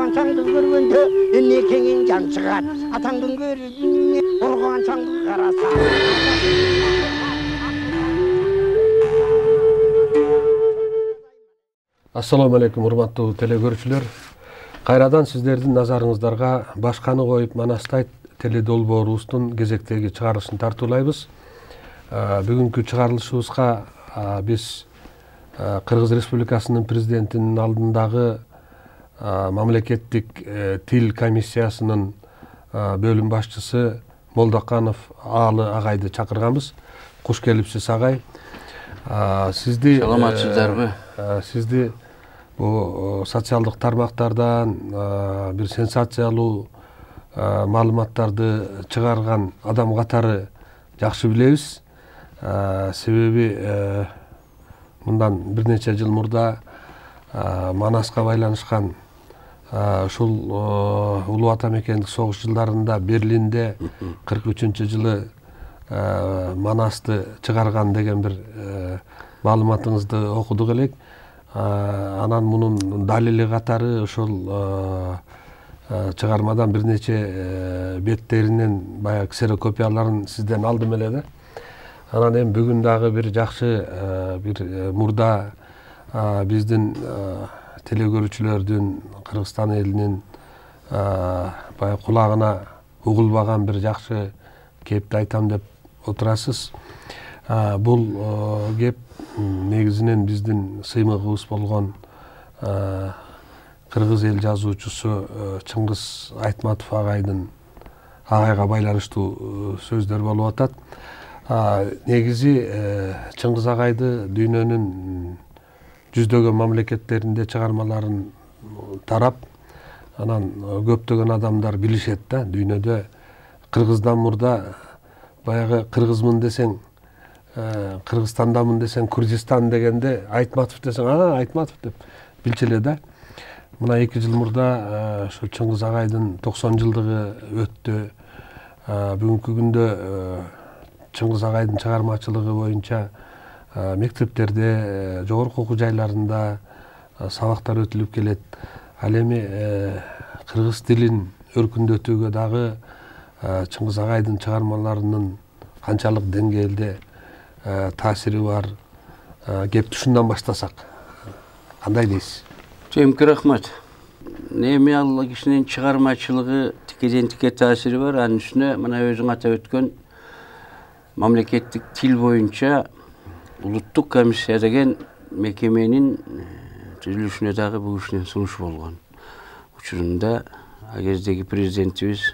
Organçаңды көргенде энекеңен жан шығар. Атаңдың көріне органçаңды қараса. Assalamu alaikum урматтуу телекөрүүчүлөр. Кайрадан сиздердин назарыңыздарга башканы коюп Манастай теледолбоорубуздун кезектеги чыгарылышын тартуулайбыз. Бүгүнкү чыгарылышыбызга биз Кыргыз Республикасынын президентинин алдындагы мамлекеттик тил комиссиясынын бөлүм башчысы Молдоканов Аалы агайды чакырганбыз. Куш келипсиз агай. Сизди саламатсыздарбы? Сизди bu социалдык тармактардан бир сенсациялуу маалыматтарды чыгарган адам катары жакшы билебиз. Себеби мындан бир нече жыл мурда Манаска байланышкан ушул улуу ата мекендик согуш жылдарында Берлинде 43-жылы Манасты чыгарган деген бир маалыматыңызды окудук элек. Анан мунун далили катары ошол чыгармадан бир нече беттеринен баягы ксерокопияларын сизден алдым эле да. Анан эми бүгүн дагы бир жакшы бир мурда биздин телекөрүүчүлөрдүн Кыргызстан элинин баягы кулагына угулбаган бир жакшы кепти айтам деп отурасыз. Бул кеп негизинен биздин сыймыгыбыз болгон кыргыз эл жазуучусу Чыңгыз Айтматов агайга байланыштуу сөздөр болуп атат. Негизи Чыңгыз агайды дүйнөнүн жүздөгөн мамлекеттеринде чыгармаларын тарап, анан көптөгөн адамдар билишет да. Дүйнөдө Кыргыздан мурда баягы кыргызмын десең, Кыргызстандамын десең, Кыргызстан дегенде Айтматов десең, Айтматов деп билчиле да. Мына 2 жыл мурда ошо Чыңгыз агайдын 90 жылдыгы өттү. Бүгүнкү күндө Чыңгыз агайдын чыгармачылыгы боюнча мектептерде, жогорку окуу жайларында сабактар өтүлүп келет. Ал эми кыргыз тилин өркүндөтүүгө дагы Чыңгыз агайдын чыгармаларынын канчалык деңгээлде таасири бар. Кепти ушундан баштасак кандай дейсиз? Жемки рахмат. Эми ал кишинин чыгармачылыгы тикеден тике таасири бар. Анын үстүнө мына өзүң атап өткөн мамлекеттик тил боюнча улуттук комиссия деген мекеменин түзүлүшүнө дагы бул кишинин сунушу болгон. Учурунда ал кездеги президентибиз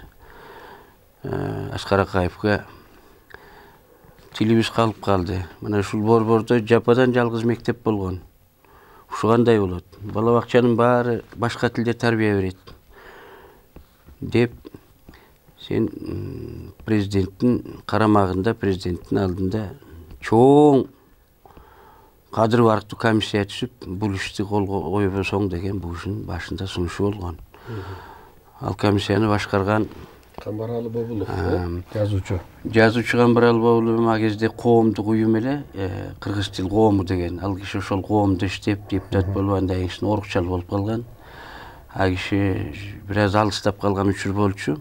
Аскар Акаевге тилибиз калып калды. Мына ушул борбордо жападан жалгыз мектеп болгон. Ушу кандай болот? Бала бакчанын баары башка тилде тарбия берет деп сен президенттин карамагында, президенттин алдында чоң кадыр барктуу комиссия түзүп, бул ишти колго койбосоң деген бул ишин башында сунушу болгон. Ал комиссияны башкарган Камбаралы Бобулов, жазуучу. Жазуучу Камбаралы Бобулов ал кезде коомдук уюм эле, Кыргыз тил коому деген. Ал киши ошол коомдо иштеп, депутат болуп, андан кийин орукчал болуп калган. Ал киши бир аз алыстап калган учур болчу.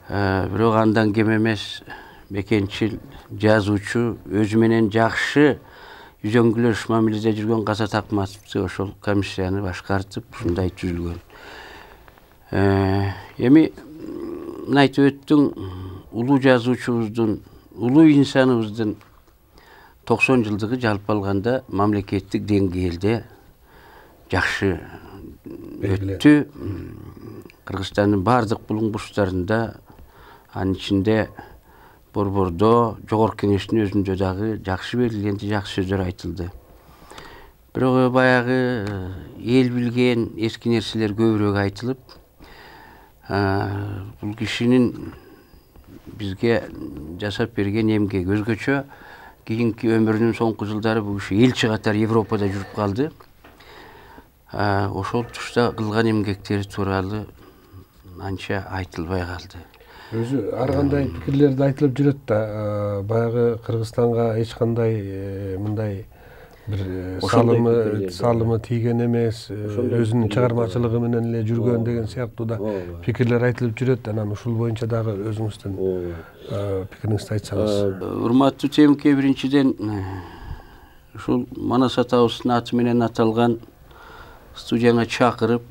Бирок андан кем эмес, мекенчил, жазуучу, өзү менен жакшы үзөңгүлөш мамиледе жүргөн Казат Акматовду ошол комиссияны башкартып, ушундай түзүлгөн. Эми айтып өттүң, улуу жазуучубуздун, улуу инсаныбыздын 90 жылдыгы жалпы алганда мамлекеттик деңгээлде жакшы өттү. Кыргызстандын бардык булуң бурчтарында, анын ичинде борбордо, жогорку кеңештин өзүндө дагы жакшы белгиленди, жакшы сөздөр айтылды. Бирок баягы эл билген эски нерселер көбүрөөк айтылып, бул кишинин бизге жасап берген эмгеги өзгөчө. Кийинки өмүрүнүн соңку жылдары бул киши элчи катары Европада жүрүп калды. Ошол тушта кылган эмгектери тууралуу анча айтылбай калды. Өзү ар кандай пикирлерди айтылып жүрөт да, баягы Кыргызстанга эч кандай мындай бир Ошондой пикирлерди. салымы тийген эмес, өзүнүн чыгармачылыгы менен эле жүргөн деген сыяктуу да пикирлер айтылып жүрөт. Анан ушул боюнча дагы өзүңүздүн пикириңизди айтсаңыз. Урматтуу Темке, биринчиден ушул Манас атабыздын аты менен аталган студияңа чакырып,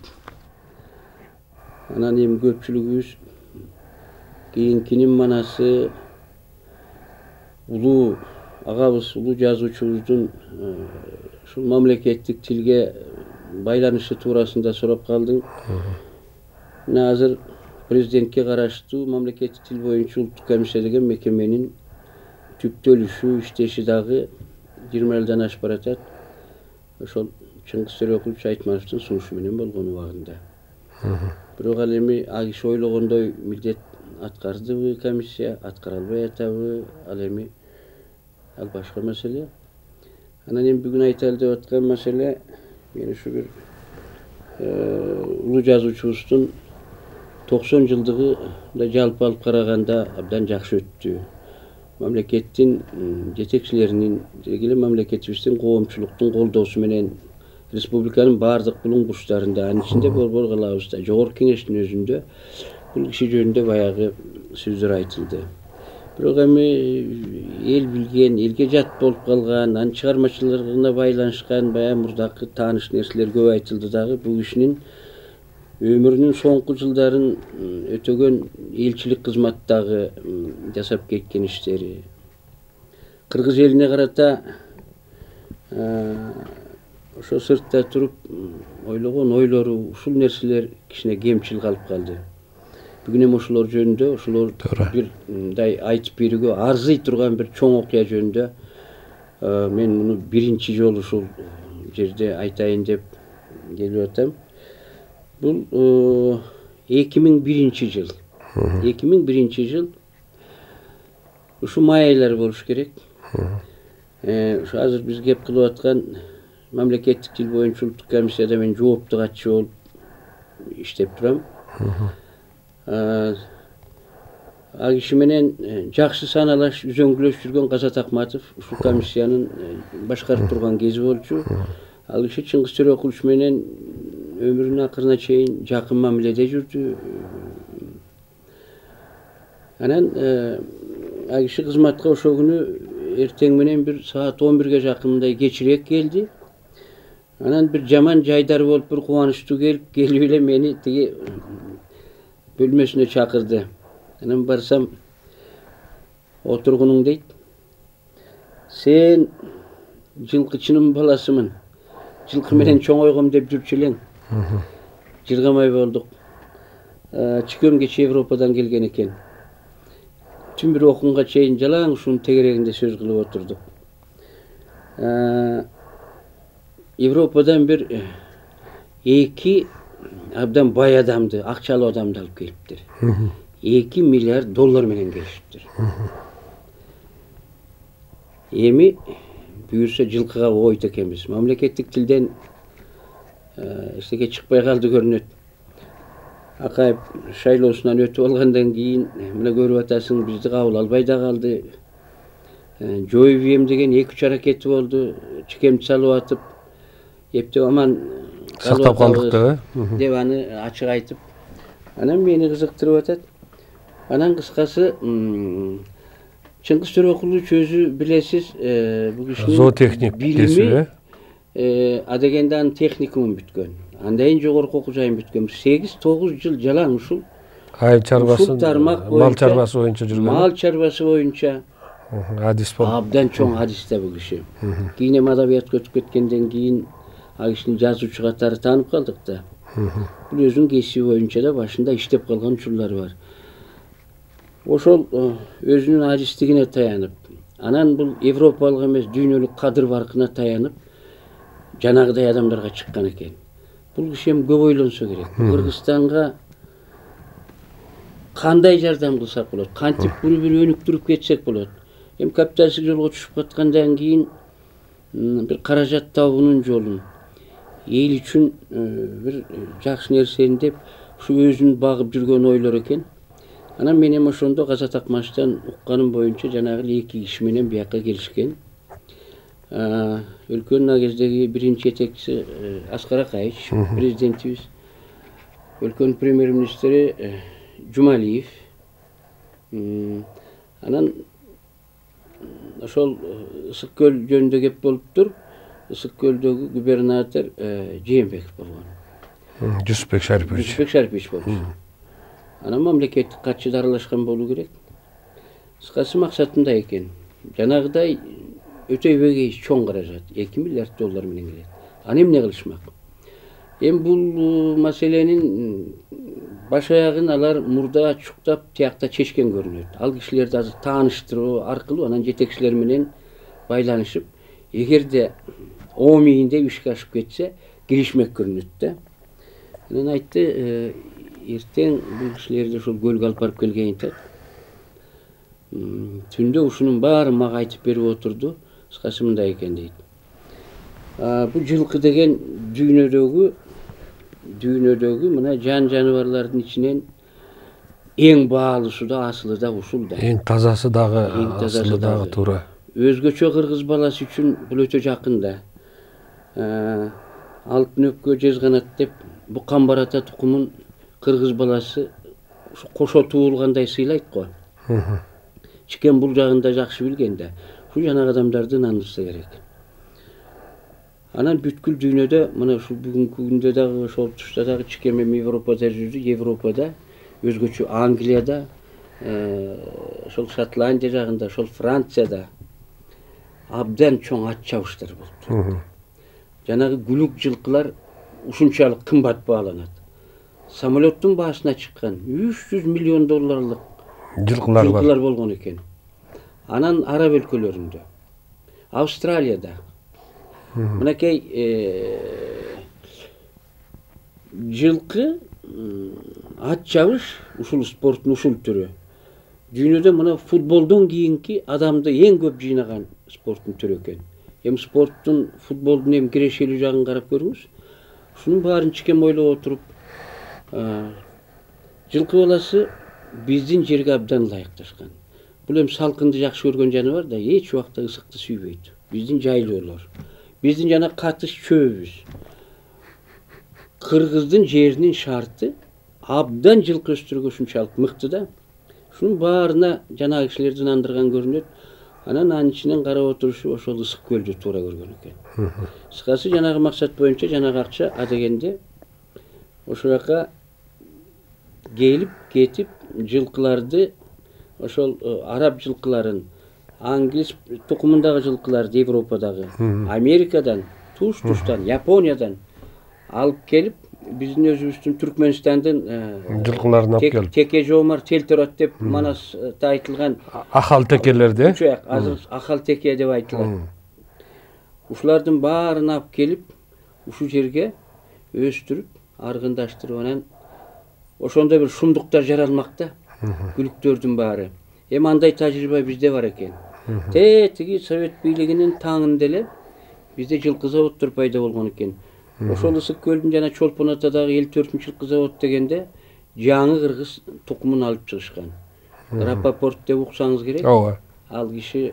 анан эми көпчүлүгүбүз кийинкинин манасы улуу агабыз, улуу жазуучубуздун ушул мамлекеттик тилге байланышы туурасында сурап калдың. Мына азыр президентке караштуу мамлекеттик тил боюнча улуттук комиссия деген мекеменин түптөлүшү, иштеши дагы 20 жылдан ашып баратат. Ошол Чыңгыз Төрөкулович Айтмановдун сунушу менен болгон убагында. Бирок ал эми ал киши ойлогондой милдет аткардыбы комиссия, аткара албай атабы, ал эми ал башка маселе. Анан эми бүгүн айталы деп аткан маселе, мен ушу бир улуу жазуучубуздун 90 жылдыгы да жалпы алып караганда абдан жакшы өттү. Мамлекеттин жетекчилеринин, эле мамлекетибиздин коомчулуктун колдоосу менен республиканын баардык булуң бурчтарында, анын ичинде Борбор калаабызда, Жогорку Кеңештин өзүндө бул киши жөнүндө баягы сөздөр айтылды. Бирок эми эл билген, элге жат болуп калган, анын чыгармачылыгына байланышкан баягы мурдакы тааныш нерселер көп айтылды дагы. Бул кишинин өмүрүнүн соңку жылдарын өтөгөн элчилик кызматтагы жасап кеткен иштери, кыргыз элине карата ошо сыртта туруп ойлогон ойлору, ушул нерселер кичине кемчил калып калды. Бүгүн эми ошолор жөнүндө, ошолор бирдай айтып берүүгө арзый турган бир чоң окуя жөнүндө мен муну биринчи жолу ушул жерде айтайын деп келип атам. Бул 2001 жыл. 2001 жыл ушу май айлары болуш керек. Ушу азыр биз кеп кылып аткан мамлекеттик тил боюнча улуттук комиссияда мен жоопту катчы болуп иштеп турам. Ал киши менен жакшы саналаш, үзөңгүлөш жүргөн Казат Акматов ушул комиссиянын башкарып турган кези болчу. Ал киши Чыңгыз Төрөкулович менен өмүрүнүн акырына чейин жакын мамиледе жүрдү. Анан ал киши кызматка ошол күнү эртең менен бир саат 11-ге жакындай кечирээк келди. Анан бир жаман жайдар болуп, бир кубанычтуу келип эле мени тиги бөлмөсүнө чакырды. Анан барсам, отургунуң дейт. Сен жылкычынын баласымын. Жылкы менен чоңойгом деп жүрчү элең. Жыргамай болдук. Чыкөм кече Европадан келген экен. Түн бир окунга чейин жалаң ушунун тегерегинде сөз кылып отурдук. Европадан бир 2 абдан бай адамды, акчалуу адамды алып келиптир. 2 миллиард доллар менен келишиптир. Эми буюрса жылкыга ойт экенбиз. Мамлекеттик тилден эчтеке чыкпай калды көрүнөт. Акаев шайлоосунан өтүп алгандан кийин мына көрүп атасың, бизди кабыл албай да калды. Жоюп ийем деген 2-3 аракети болду. Чекемди салып атып, эптеп аман сактап калдык деп аны ачык айтып. Анан мени кызыктырып атат. Анан кыскасы Чыңгыз Төрөкулович өзү билесиз, бул кишинин зоотехник билими, а дегенде анын техникумун бүткөн. Андайын жогорку окуу жайын бүткөн. 8-9 жыл жалаң ушул айыл чарбасы, мал чарбасы боюнча жүргөн. Мал чарбасы боюнча адис болуп. Абдан чоң адисте бул киши. Кийин эми адабиятка өтүп кеткенден кийин ал кишини жазуучу катары таанып калдык да. Бул өзүнүн кесиби боюнча да башында иштеп калган учурлары бар. Ошол өзүнүн адистигине таянып, анан бул европалык эмес, дүйнөлүк кадыр баркына таянып, жанагыдай адамдарга чыккан экен. Бул киши эми көп ойлонсо керек. Кыргызстанга кандай жардам кылсак болот? Кантип буну бир өнүктүрүп кетсек болот? Эми капиталисттик жолго түшүп каткандан кийин бир каражат табуунун жолун, эл үчүн бир жакшы нерсени деп ушу өзүн багып жүргөн ойлор экен. Анан мен эми ошондо Казат Акматовдон укканым боюнча жанагы 2 киши менен бияка келишкен. Өлкөнүн ал кездеги биринчи жетекчиси Аскар Акаевич, президентибиз, өлкөнүн премьер-министри Жумалиев. Анан ошол Ысык көл жөнүндө кеп болуптур. Ысык көлдөгү губернатор Жээнбеков болгон. Жусупбек Шарипович болчу. Анан мамлекеттик катчы да аралашкан болуу керек. Кыскасы максатында экен. Жанагыдай өтө эбегей чоң каражат, 2 миллиард доллар менен келет. Аны эмне кылышмак? Эми бул маселенин баш аягын алар мурда чуктап, тиякта чечкен көрүнөт. Ал кишилерди азыр тааныштыруу аркылуу анан жетекчилер менен байланышып, эгерде ОМИИнде ишке ашып кетсе, киришмек көрүнөт да. Анан айтты, эртең бул кишилерди ошол көлгө алып барып келгенин айтат. Түндө ушунун баарын мага айтып берип отурду. Кыскасы мындай экен дейт. Бул жылкы деген дүйнөдөгү мына жан жаныбарлардын ичинен эң баалуусу да, асылы да ушул да. Эң тазасы дагы, асылы дагы туура. Өзгөчө кыргыз баласы үчүн бул өтө жакын да. Алтын өпкө жезганат деп Букан Барата тукумун кыргыз баласы кошо туулгандай сыйлайт го. Чикен бул жагын да жакшы билген да. Ушул жанагы адамдарды нандырса керек. Анан бүткүл дүйнөдө мына ушул бүгүнкү күндө дагы ошол тушта дагы Чикен Европада жүрдү, Европада, өзгөчө Англияда, ошол Шотландия жагында, ошол Францияда абдан чоң ат чабыштар болупту. Жанагы күлүк жылкылар ушунчалык кымбат бааланат. Самолеттун баасына чыккан 300 миллион долларлык жылкылар болгон экен. Анан араб өлкөлөрүндө, Австралияда, мынакей жылкы ат чабыш, ушул спорттун ушул түрү. Дүйнөдө мына футболдон кийинки адамды эң көп жыйнаган спорттун түрү экен. Эми спорттун, футболдун эми кирешелүү жагын карап көрүңүз. Ушунун баарын Чикен ойлоп отуруп, жылкы баласы биздин жерге абдан ылайыкташкан. Бул эми салкынды жакшы көргөн жаныбар да, эч убакта ысыкты сүйбөйт. Биздин жайлоолор, биздин жана катыш чөбүбүз. Кыргыздын жеринин шарты абдан жылкы өстүрүүгө ушунчалык мыкты да. Ушунун баарына жанагы кишилерди нандырган көрүнөт. Анан анын ичинен карап отурушу ошол Ысык көлдү туура көргөн экен. Кыскасы жанагы максат боюнча жанагы акча адегенде ошол жака келип кетип жылкыларды, ошол араб жылкыларын, англис тукумундагы жылкыларды Европадагы, Америкадан, туштан, Япониядан алып келип, биздин өзүбүздүн Түркмөнстандын жылкыларын алып келип, теке жоомар телторот деп Манаста айтылган ахал текелерди, азыр ахал теке деп айтылат. Ушулардын баарын алып келип, ушул жерге өстүрүп, аргындаштырып, анан ошондой бир шумдуктар жаралмакта, күлүктөрдүн баары. Эми андай тажрыйба бизде бар экен. Тиги Совет бийлигинин таңында эле бизде жылкы заводдор пайда болгон экен. Ошол Ысык көлдүн жана Чолпон Атадагы 54 жылкы завод дегенде жаңы кыргыз тукумун алып чыгышкан. Рапопорт деп уксаңыз керек. Ал киши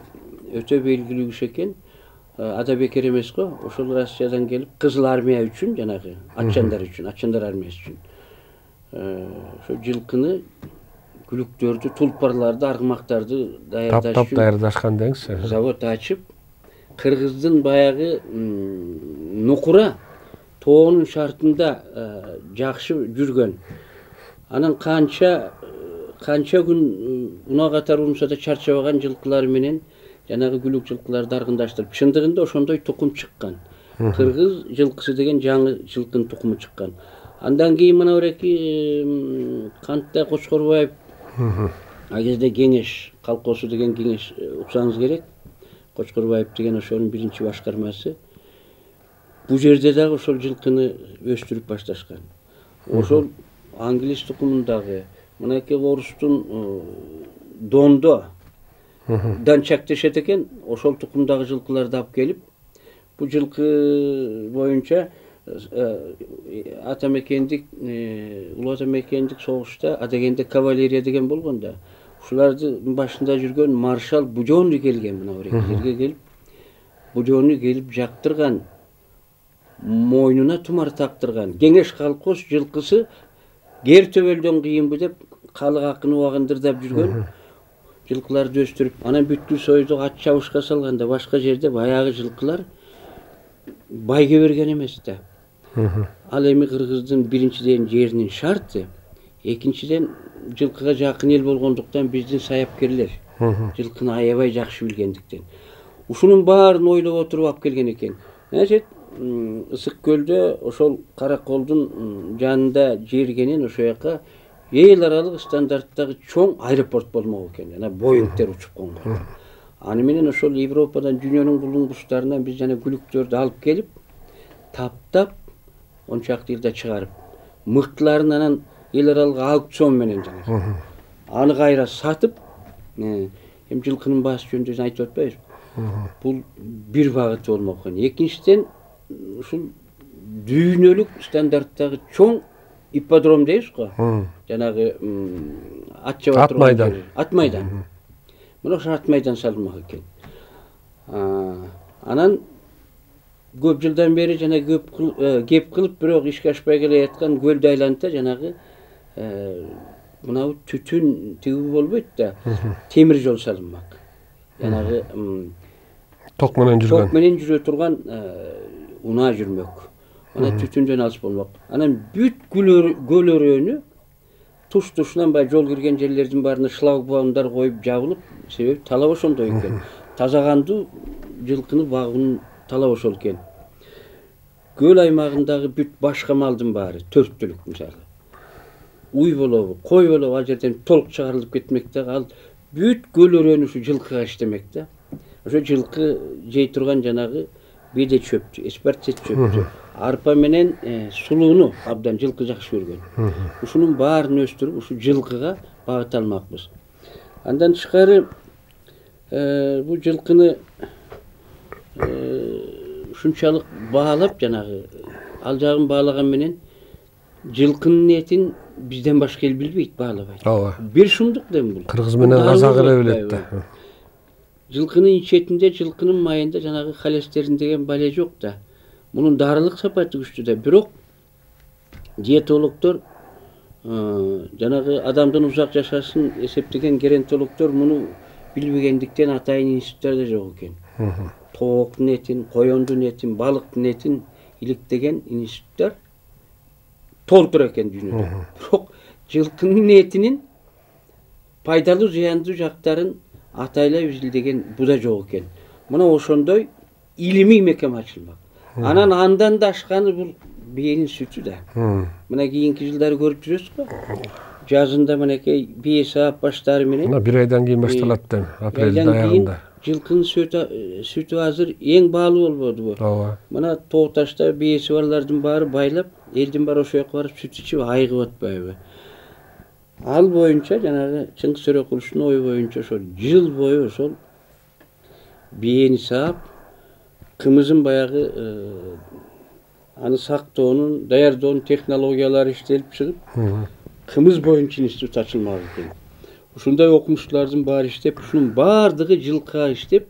өтө белгилүү киши экен. Адабекер эмес го, ошол Россиядан келип Кызыл армия үчүн, жанагы атчандар үчүн, атчандар армиясы үчүн ошо жылкыны, күлүктөрдү, тулпарларды, аргымактарды даярдаш үчүн даярдашкан деңиз. Завод ачып, кыргыздын баягы нукура тоонун шартында жакшы жүргөн. Анан канча күн унаа катар урмса да чарчабаган жылкылар менен жанагы күлүк жылкыларды аргындаштырып, чындыгында ошондой тукум чыккан. Кыргыз жылкысы деген жаңы жылкынын тукуму чыккан. Андан кийин мына эки Канттай Кочкорбаев ал кезде кеңеш колхозу деген кеңеш уксаңыз керек. Кочкорбаев деген ошонун биринчи башкармасы. Бул жерде дагы ошол жылкыны өстүрүп башташкан. Ошол англис тукумундагы мынакей орустун дондо данчак дешет экен, ошол тукумдагы жылкыларды алып келип, бул жылкы боюнча атамекендик, улуу атамекендик согушта адегенде кавалерия деген болгон да. Ушулардын башында жүргөн маршал Будённый келген мына жерге келип, bucağını gelip jaktırgan, moynuna tumar taktırgan. Gengeş kalkos жылқысы гер төбөлдөн кыйын бу деп калык акыны убагындырдап жүргөн жылкыларды өстүрүп, анан бүткүл союздук ат чабышка салганда башка жерде баягы жылкылар байге берген эмес да. Ал эми Кыргыздын биринчиден жеринин шарты, экинчиден жылкыга жакын эл болгондуктан биздин саяпкерлер жылкыны аябай жакшы билгендиктен. Ушунун баарын ойлоп отуруп алып келген экен. Значит, Ысык көлдө ошол Караколдун жанында жергенин ошол жака эл аралык стандарттагы чоң аэропорт болмок экен. Жана боингдер учуп конгон. Аны менен ошол Европадан, дүйнөнүн кулуңгучтарынан биз жана күлүктөрдү алып келип, таптап, ончакты жылда чыгарып, мыктыларын анан эл аралык аукцион менен жана аны кайра сатып, эми жылкынын баасы жөнүндө айтып атпайбызбы? Бул бир багыты болмок экен. Экинчиден ушул дүйнөлүк стандарттагы чоң ипподром дейбиз го. Жанагы ат чаба турган ат майдан. Мына ошо ат майдан салынмак экен. Анан көп жылдан бери жана кеп кылып бирок ишке ашпай келе жаткан көлдү айланта жанагы мына түтүн тигүү болбойт да. Темир жол салынмак. Жанагы ток менен жүрө турган унаа жүрмөк. Ана түтүндөн алыс болмок. Анан бүт көл өрөөнү туш-тушунан баягы жол кирген жерлердин баарына шлагбаумдар коюп жабылып, себеби талап ошондой экен. Тазаганды жылкыны багуунун талап ошол экен. Көл аймагындагы бүт башка малдын баары 4 түлүк мисалы. Уй болобу, кой болобу ал жерден толук чыгарылып кетмек да, ал бүт көл өрөөнү ушу жылкыга иштемек да. Ошо жылкы жей турган жанагы беде чөптү, эспартет чөптү, арпа менен сулууну абдан жылкы жакшы көргөн. Ушунун баарын өстүрүп, ушу жылкыга багыт алмакпыз. Андан тышкары бул жылкыны ушунчалык баалап жанагы ал жагын баалаган менен жылкынын этин бизден башка эл билбейт, баалабайт. Бир шумдук да бул. Кыргыз менен казак эле билет да. Жылкынын ичетинде, жылкынын майында жанагы холестерин деген бале жок да. Мунун дарылык сапаты күчтүү да, бирок диетологдор жанагы адамдын узак жашасын эсептеген геронтологдор муну билбегендиктен атайын институттарда жок экен. Тооктун этин, коёндун этин, балыктын этин иликтеген институттар толтур экен дүйнөдө. Бирок жылкынын этинин пайдалуу зыяндуу жактарын атайлап изилдеген буда жок экен. Мына ошондой илимий мекеме ачылмак. Анан андан да ашканы бул биенин сүтү да. Мына кийинки жылдары көрүп жүрөсүз го. Жазында мынакей бие саап баштары менен. Мына 1 айдан кийин башталат да, апрелдин аягында. Жылкынын сүтү азыр эң баалуу болбодубу? Мына Тоо Ташта биеси барлардын баары байлап, элдин баары ошол жака барып сүт ичип айыгып атпайбы? Ал боюнча жанагы Чыңгыз Төрөкуловдун ою боюнча ошол жыл бою ошол биени саап, кымызын баягы аны сактоонун, даярдоонун технологиялары иштелип чыгып, кымыз боюнча институт ачылмак экен. Ушундай окумуштуулардын баары иштеп, ушунун баардыгы жылкыга иштеп,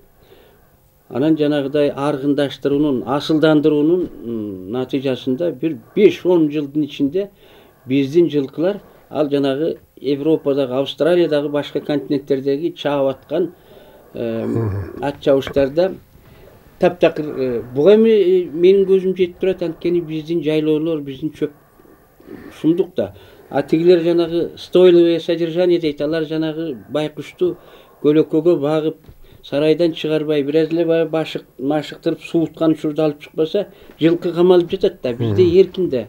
анан жанагыдай аргындаштыруунун, асылдандыруунун натыйжасында бир 5-10 жылдын ичинде биздин жылкылар ал жанагы Европадагы, Австралиядагы, башка континенттердеги чаап аткан ат чабыштарда таптакыр. Буга эми менин көзүм жетип турат, анткени биздин жайлоолор, биздин чөп шумдук да. А тигилер жанагы стойловое содержание дейт, алар жанагы байкушту көлөккөгө багып, сарайдан чыгарбай, бираз эле машыктырып сууткан учурда алып чыкпаса, жылкы камалып жатат да. Бизде эркин да.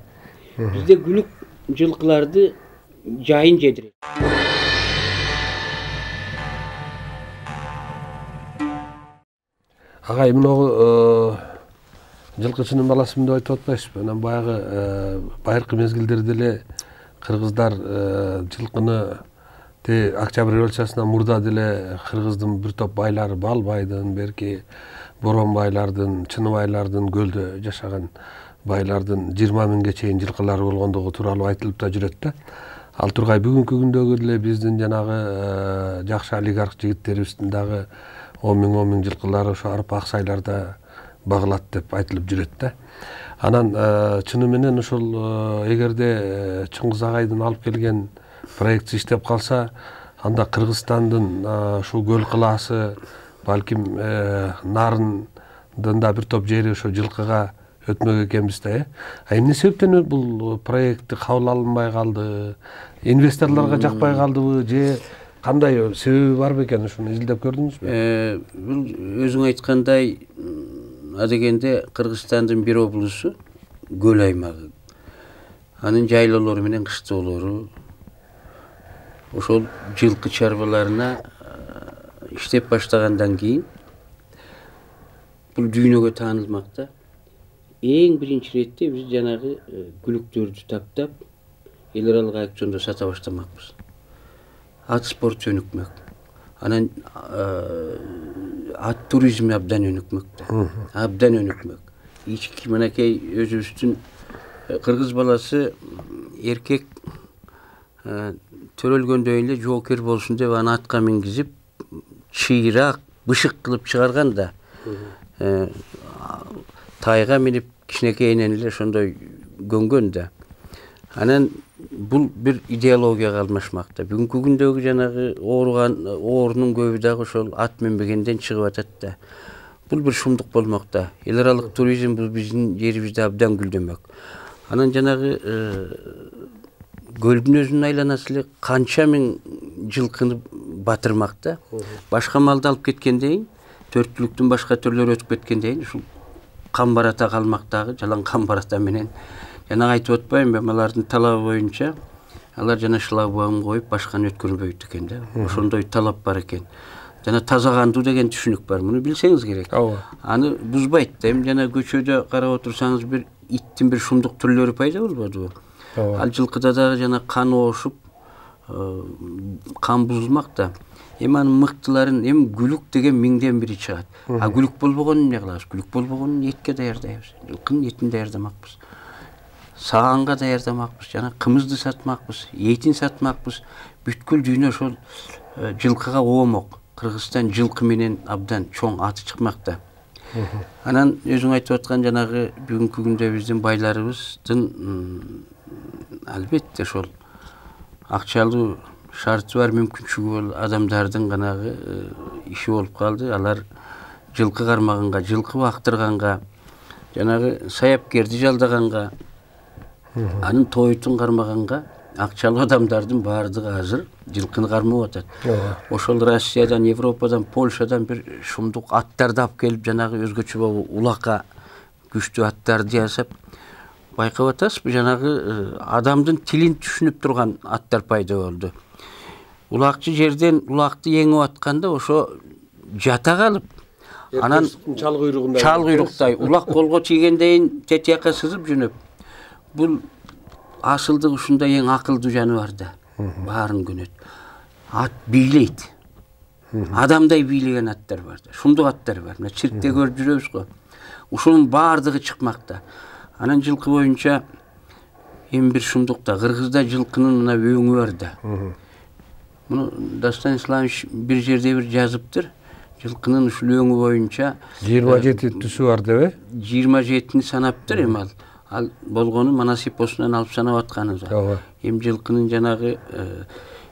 Бизде күлүк жылкыларды жайын жедирет. Агай, мына жылкычынын баласымын деп айтып атпайсызбы? Анан баягы байыркы мезгилдерде эле кыргыздар жылкыны Октябрь революциясынан мурда деле кыргыздын бир топ байлары, Балбайдын, берки Боронбайлардын, Чыныбайлардын, көлдө жашаган байлардын 20 миңге чейин жылкылары болгондугу тууралуу айтылып да жүрөт да. Ал тургай бүгүнкү күндөгү деле биздин жанагы жакшы олигарх жигиттерибиздин дагы 10 миң жылкылары ошо арпа аксайларда багылат деп айтылып жүрөт да. Анан чыны менен ошол эгерде Чыңгыз агайдын алып келген проекти иштеп калса, анда Кыргызстандын ушул көл кылаасы, балким Нарындын да бир топ жери ошо жылкыга өтмөк экенбиз да. Эмне себептен бул проекти кабыл алынбай калды? Инвесторлорго жакпай калдыбы же кандай себеби бар бекен? Ушуну изилдеп көрдүңүзбү? Бул өзүң айткандай, адегенде Кыргызстандын бир облусу көл аймагы. Анын жайлоолору менен кыштоолору ошол жылкы чарбаларына иштеп баштагандан кийин бул дүйнөгө таанылмакта. Эң биринчи иретте биз жанагы күлүктөрдү таптап, эл аралык аукциондо сата баштамакпыз. Ат спорту өнүкмөк. Анан ат туризми абдан өнүкмөк. Абдан өнүкмөк. Ички мынакей өзүбүздүн кыргыз баласы эркек төрөлгөндөн эле жоокер болсун деп аны атка мингизип, чыйрак, бышык кылып чыгарган да. Тайга минип кичинекейинен эле ошондой көнгөн да. Анан бул бир идеологияга алмашмакта. Бүгүнкү күндөгү жанагы оорунун көбү дагы ошол ат минбегенден чыгып атат да. Бул бир шумдук болмокта. Эл аралык туризм бул биздин жерибизде абдан гүлдөмөк. Анан жанагы көлдүн өзүнүн айланасы эле канча миң жылкыны батырмакта. Башка малды алып кеткенден кийин, төрттүлүктүн башка түрлөрү өтүп кеткенден кийин ушул камбарата калмактагы жалаң камбарата менен жана айтып атпаймынбы, алардын талабы боюнча алар жана шлагбаум коюп башканы өткөрбөйт экен да. Ошондой талап бар экен. Жана таза кандуу деген түшүнүк бар. Муну билсеңиз керек. Аны бузбайт да. Эми жана көчөдө карап отурсаңыз бир иттин бир шумдук түрлөрү пайда болбодубу? Ал жылкыда дагы жана кан оошуп, кан бузулмак да. Эми анын мыктыларын, эми күлүк деген миңден бири чыгат. Күлүк болбогонун эмне кылабыз? Күлүк болбогонун этке даярдайбыз. Жылкынын этин даярдамакпыз. Саганга даярдамакпыз, жана кымызды сатмакпыз, этин сатмакпыз. Бүткүл дүйнө ошол жылкыга оомок. Кыргызстан жылкы менен абдан чоң аты чыкмакта. Анан өзүң айтып аткан жанагы бүгүнкү күндө биздин байларыбыздын албетте ошол акчалуу шарты бар, мүмкүнчүлүгү бар адамдардын канагы иши болуп калды. Алар жылкы кармаганга, жылкы бактырганга, жанагы саяпкерди жалдаганга, анын тойтун кармаганга акчалуу адамдардын баардыгы азыр жылкыны кармап атат. Ошол Россиядан, Европадан, Польшадан бир шумдук аттарды алып келип, жанагы өзгөчө улака күчтүү аттарды жасап, байкап атасызбы, жанагы адамдын тилин түшүнүп турган аттар пайда болду. Улакчы жерден улакты еңип атканда ошо жата калып, анан чал куйругундай улак колго тийгенден тетияка сызып жөнөп. Бул асылдык ушундай эң акылдуу жаныбар да. Баарын көнөт. Ат бийлейт. Адамдай бийлеген аттар бар да. Шумдук аттар бар. Мына циркте көрүп жүрөбүз го. Ушунун баардыгы чыкмакта. Анан жылкы боюнча эми бир шумдук да. Кыргызда жылкынын мына өңү бар да. Муну Дастан Исламович бир жерде бир жазыптыр. Жылкынын ушул өңү боюнча 27 түсү бар деп, 27-ни санаптыр эми ал. Ал болгону Манас эпосунан алып санап атканы да. Эми жылкынын жанагы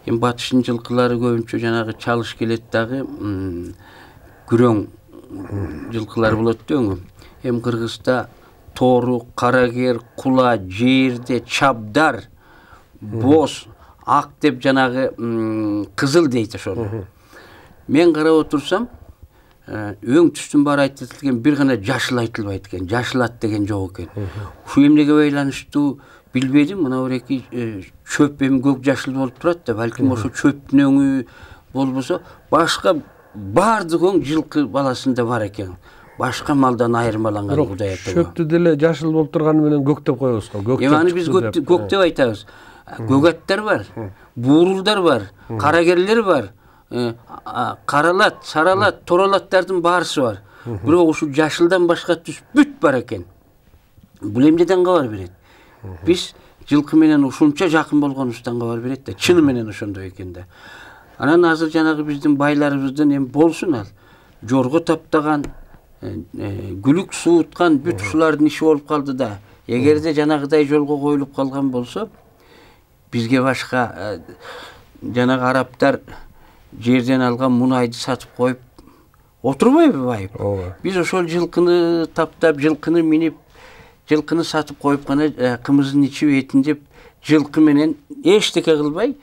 эми батыштын жылкылары көбүнчө жанагы чалыш келет дагы күрөң жылкылар болот да өңү. Эми Кыргызда тору, карагер, кула, жерде, чабдар, боз, ак деп жанагы кызыл дейт ошону. Мен карап отурсам, өң түстүн баары айтылган, бир гана жашыл айтылбайт экен. Жашыл ат деген жок экен. Ушул эмнеге байланыштуу билбедим. Мына эки чөп эми көк жашыл болуп турат да, балким ошо чөптүн өңү болбосо, башка баардык өң жылкы баласында бар экен. Башка малдан айырмаланган Кудай ата. Чөптү деле жашыл болуп турганы менен көк деп коебуз го. Эми аны биз көк деп айтабыз. Көк аттар бар, буурулдар бар, карагерлер бар. Каралат, саралат, торалаттардын баарысы бар. Бирок ушул жашылдан башка түс бүт бар экен. Бул эмнеден кабар берет? Биз жылкы менен ушунча жакын болгонубуздан кабар берет да, чыны менен ошондой экен да. Анан азыр жанагы биздин байларыбыздан эми болсун ал жорго таптаган, күлүк сууткан бүт ушулардын иши болуп калды да. Эгерде жанагыдай жолго коюлуп калган болсо, бизге башка жанагы араптар жерден алган мунайды сатып коюп отурбайбы байып? Биз ошол жылкыны таптап, жылкыны минип, жылкыны сатып коюп гана кымызын ичип этин жеп, жылкы менен эчтеке кылбай,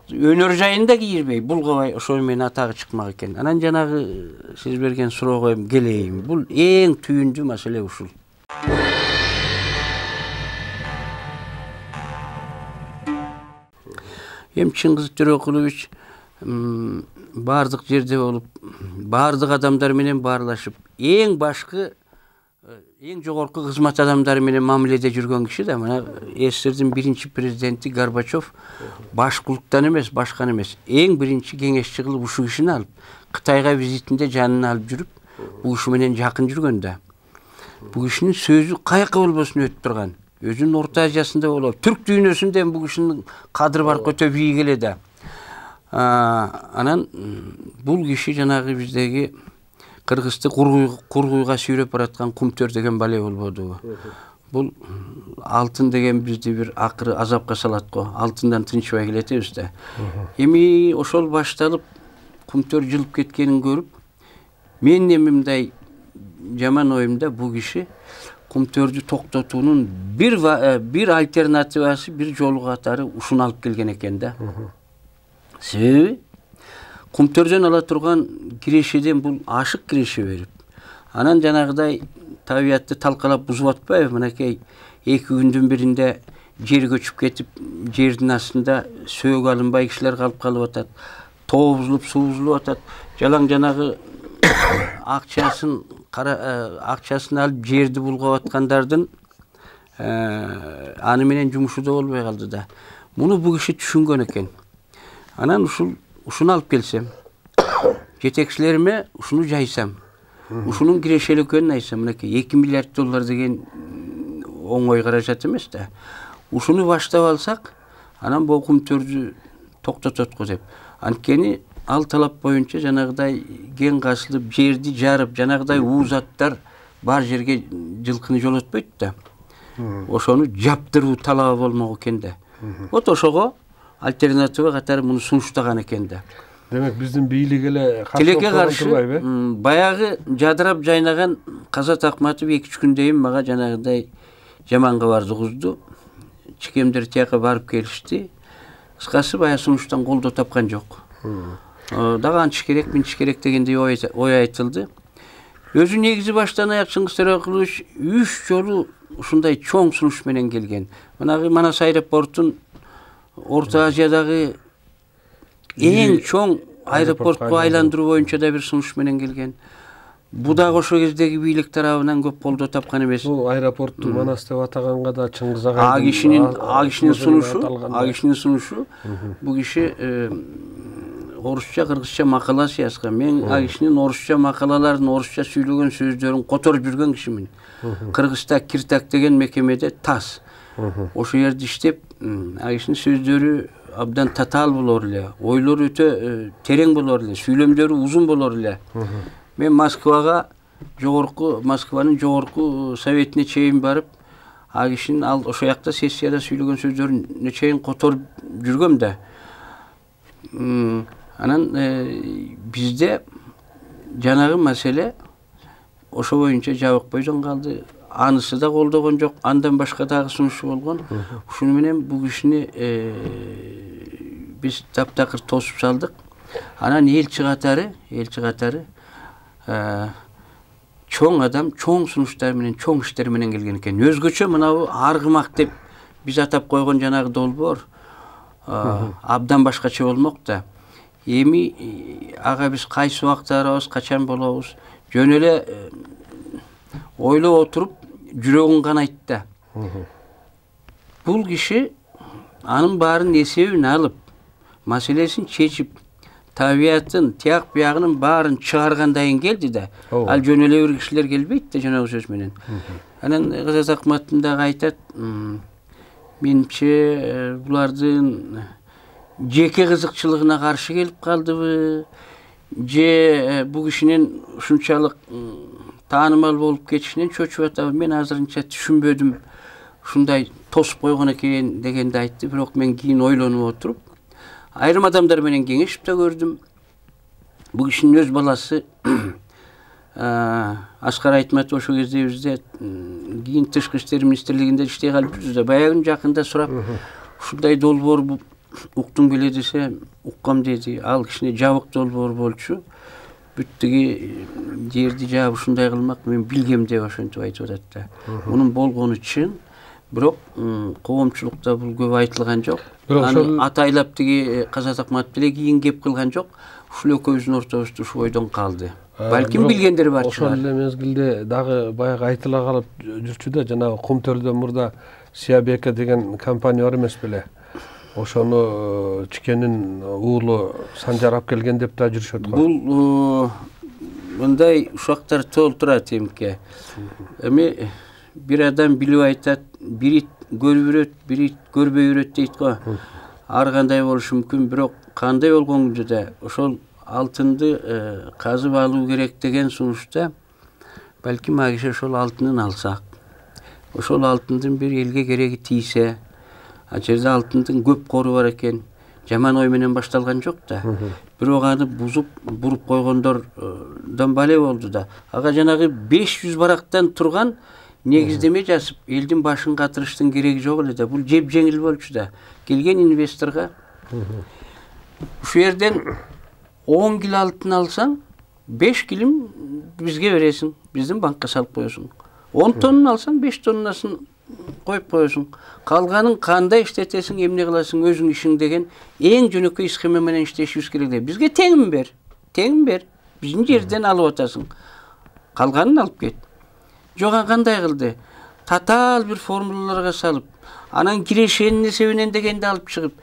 өнөр жайында кийирбей, булгабай ошол менен атагы чыкмак экен. Анан жанагы сиз берген суроого келейин. Бул эң түйүндүү маселе ушул. Чыңгыз Төрөкулович бардык жерде болуп, бардык адамдар менен баарлашып, эң башкы, эң жогорку кызмат адамдары менен мамиледе жүргөн киши да. Мына СССРдин биринчи президенти Горбачев башкулуктан эмес, башкан эмес, эң биринчи кеңешчи кылып ушу кишини алып, Кытайга визитинде жанына алып жүрүп, бул киши менен жакын жүргөн да. Бул кишинин сөзү каяка болбосун өтүп турган. Өзүнүн Орто Азиясында болуп, түрк дүйнөсүндө бул кишинин кадыры бар өтө бийик эле да. Анан бул киши жанагы биздеги Кыргызды кургуйга сүйрөп бараткан Кумтөр деген бале болбодубу? Бул алтын деген бизди бир акыры азапка салат го. Алтындан тынчыбай келетебиз да. Эми ошол башталып Кумтөр жылып кеткенин көрүп, менин эми мындай жаман оюмда бул киши Кумтөрдү токтотуунун бир альтернативасы, бир жолу катары ушуну алып келген экен да. Себеби Кумтөрдөн ала турган кирешеден бул ашык киреше берип, анан жанагыдай табиятты талкалап бузуп атпайбы? Мынакей 2 күндүн биринде жер көчүп кетип, жердин астында сөөгү алынбай кишилер калып атат, тоо бузулуп, суу бузулуп атат. Жалаң жанагы акчасын алып жерди булгап аткандардын аны менен жумушу да болбой калды да. Муну бул киши түшүнгөн экен. Анан ушуну алып келсем, жетекчилериме ушуну жайсам, ушунун кирешелик экенин айтсам, мынакей $2 миллиард деген оңой каражат эмес да. Ушуну баштап алсак, анан бул Кумтөрдү токтотот го деп. Анткени ал талап боюнча жанагыдай кен касылып, жерди жарып, жанагыдай уузаттар бар жерге жылкыны жолотпойт да. Ошону жаптыруу талабы болмок экен да. Вот ошого альтернатива катары муну сунуштаган экен да. Демек биздин бийлик эле тилекке каршы баягы жадырап жайнаган Казат Акматов 2-3 күндөн мага жанагыдай жаман кабарды угузду. Чикемдер тияка барып келишти. Кыскасы баягы сунуштан колдоо тапкан жок. Дагы анчыш керек, минчиш керек дегендей ой айтылды. Өзү негизи баштан аяк Чыңгыз Төрөкулович 3 жолу ушундай чоң сунуш менен келген. Мынагы Манас аэропортун Орто Азиядагы эң чоң аэропортко айландыруу боюнча да бир сунуш менен келген. Бу дагы ошол кездеги бийлик тарабынан көп колдоо тапкан эмес. Бул аэропортту Манас деп атаганга да Чыңгыз агай кишинин сунушу бу киши орусча, кыргызча макаласы жазган. Мен а кишинин орусча макалаларын, орусча сүйлөгөн сөздөрүн которуп жүргөн кишимин. Кыргызда Киртак деген мекемеде тас. Ошол жерде иштеп, а кишинин сөздөрү абдан татаал болор эле, ойлору өтө терең болор эле, сүйлөмдөрү узун болор эле. Мен Москванын жогорку советине чейин барып, а кишинин ал ошол жакта сессияда сүйлөгөн сөздөрүн чейин которуп жүргөм да. Анан бизде жанагы маселе ошо боюнча жабыкпойдон калды. Анысы да колдогон жок, андан башка дагы сунушу болгон. Ушуну менен бул кишини биз таптакыр тосуп салдык. Анан элчи катары чоң адам, чоң сунуштар менен, чоң иштер менен келген экен. Өзгөчө мынабу аргымак деп биз атап койгон жанагы долбоор абдан башкача болмок да. Эми ага биз кайсы убакта барабыз, качан болобуз, жөн эле ойлоп отуруп жүрөгүн канайт да. Бул киши анын баарын эсебин алып, маселесин чечип, табиятын, тияк биягынын баарын чыгаргандан келди да. Ал жөн эле бир кишилер келбейт да жанагы сөз менен. Анан Казат Акматов дагы айтат, Menimçe bulardın jeke kızıkçılığına karşı gelip kaldыбы, je bu kişinin şunçalık tanımal bolup ketişinden çoçup atabı. Men azırınça düşünbödüm. Şunday tosup koygan eken degende aytты, birok men keyin oylonуп oturup ayrım adamlar menen kеңешип de gördüm. Bu kişinin öz balası Askar Aytmatov ошол кезде бизде кийин Тышкы иштер министрлигинде иштей калып жүрдү. Баягы жакында сурап, ушундай долбоор уктуң беле десе, уккам деди. Ал кишине жабык долбоор болчу. Бүттүги жерди жаап ушундай кылмак мен билгем деп ошентип айтып атат да. Мунун болгону чын. Бирок коомчулукта бул көп айтылган жок. Аны атайлап тиги Казат Акматов деле кийин кеп кылган жок. Ушул экөөбүздүн ортобузда ушу ойдон калды. Балким билгендер бар. Ошол эле мезгилде дагы баягы айтыла калып жүрчү да, жанагы Кумтөрдөн мурда Сиябека деген компания бар эмес беле? Ошону Чикенин уулу Санжар алып келген деп да жүрүшөт го. Бул мындай ушактар толтурат эмке. Эми бир адам билип айтат, бири көрүп жүрөт, бири көрбөй жүрөт дейт го. Ар кандай болушу мүмкүн, бирок кандай болгондо да ошол алтынды казып алуу керек деген сунушта балким агише ошол алтынын алсак, ошол алтындын бир элге кереги тийсе, а жерде алтындын көп кору бар экен, жаман ой менен башталган жок да. Бирок аны бузуп, буруп койгондордон бале болду да. Ага жанагы 500 барактан турган негиздеме жазып, элдин башын катырыштын кереги жок эле да. Бул жеп жеңил болчу да. Келген инвесторго ушу жерден 10 kilo altın alsan 5 kilim bizge veresin. Bizim banka salıp koyuyorsun. 10 tonun alsan 5 tonnasını koyup koyuyorsun. Kalganın kanda işletesin, emne kılasın, özün işin degen en jönökөй işkeme menen işleşiyoruz gerek de. Bizge teğim ver. Teğim ver. Bizim yerden alıp atasın. Kalganın alıp get. Joğa kanday kıldı. Tatal bir formulalarga salıp, anan kireşenini sevinen degende alıp çıkıp,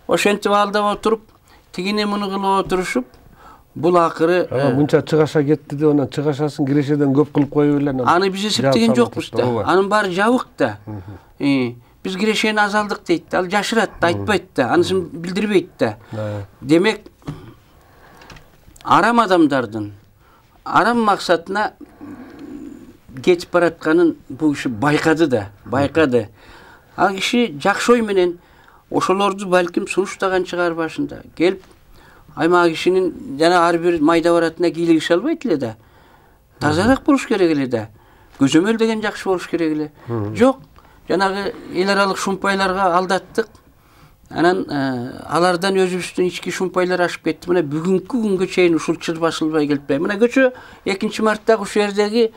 oşentip aldап oturup, tigine munu kılıp oturuşup, bul akırı... Bunca çıgaşa gitti de ondan çıgaşasın kireşeden köp kılıp koyup bilen. Anı bize septegen jokmuş da. Anın bari jabık da. Biz kireşeni azaldık deydi. Al jaşırat da, aytpayt da. Anısını bildirbeyt da. Demek aram adamdardın aram maksatına geçip baratkanın bu işi baykadı da. Baykadı. Al kişi jakşı oy menen oşolordu balkim sunuştagan çıgar başında. Gelip ayma kişinin jana ar bir mayda baratına kiyilgiş albayt ele da. Tazarak boluş kerek ele da. Көзөмөл деген жакшы болуш керек эле. Жок, жанагы эл аралык шумпайларга алдаттык. Анан алардан өзүбүздүн ички шумпайлар ашып кетти. Мына бүгүнкү күнгө чейин ушул чыр басылбай келиппи. Мына көчө 2 марттагы ушу жердеги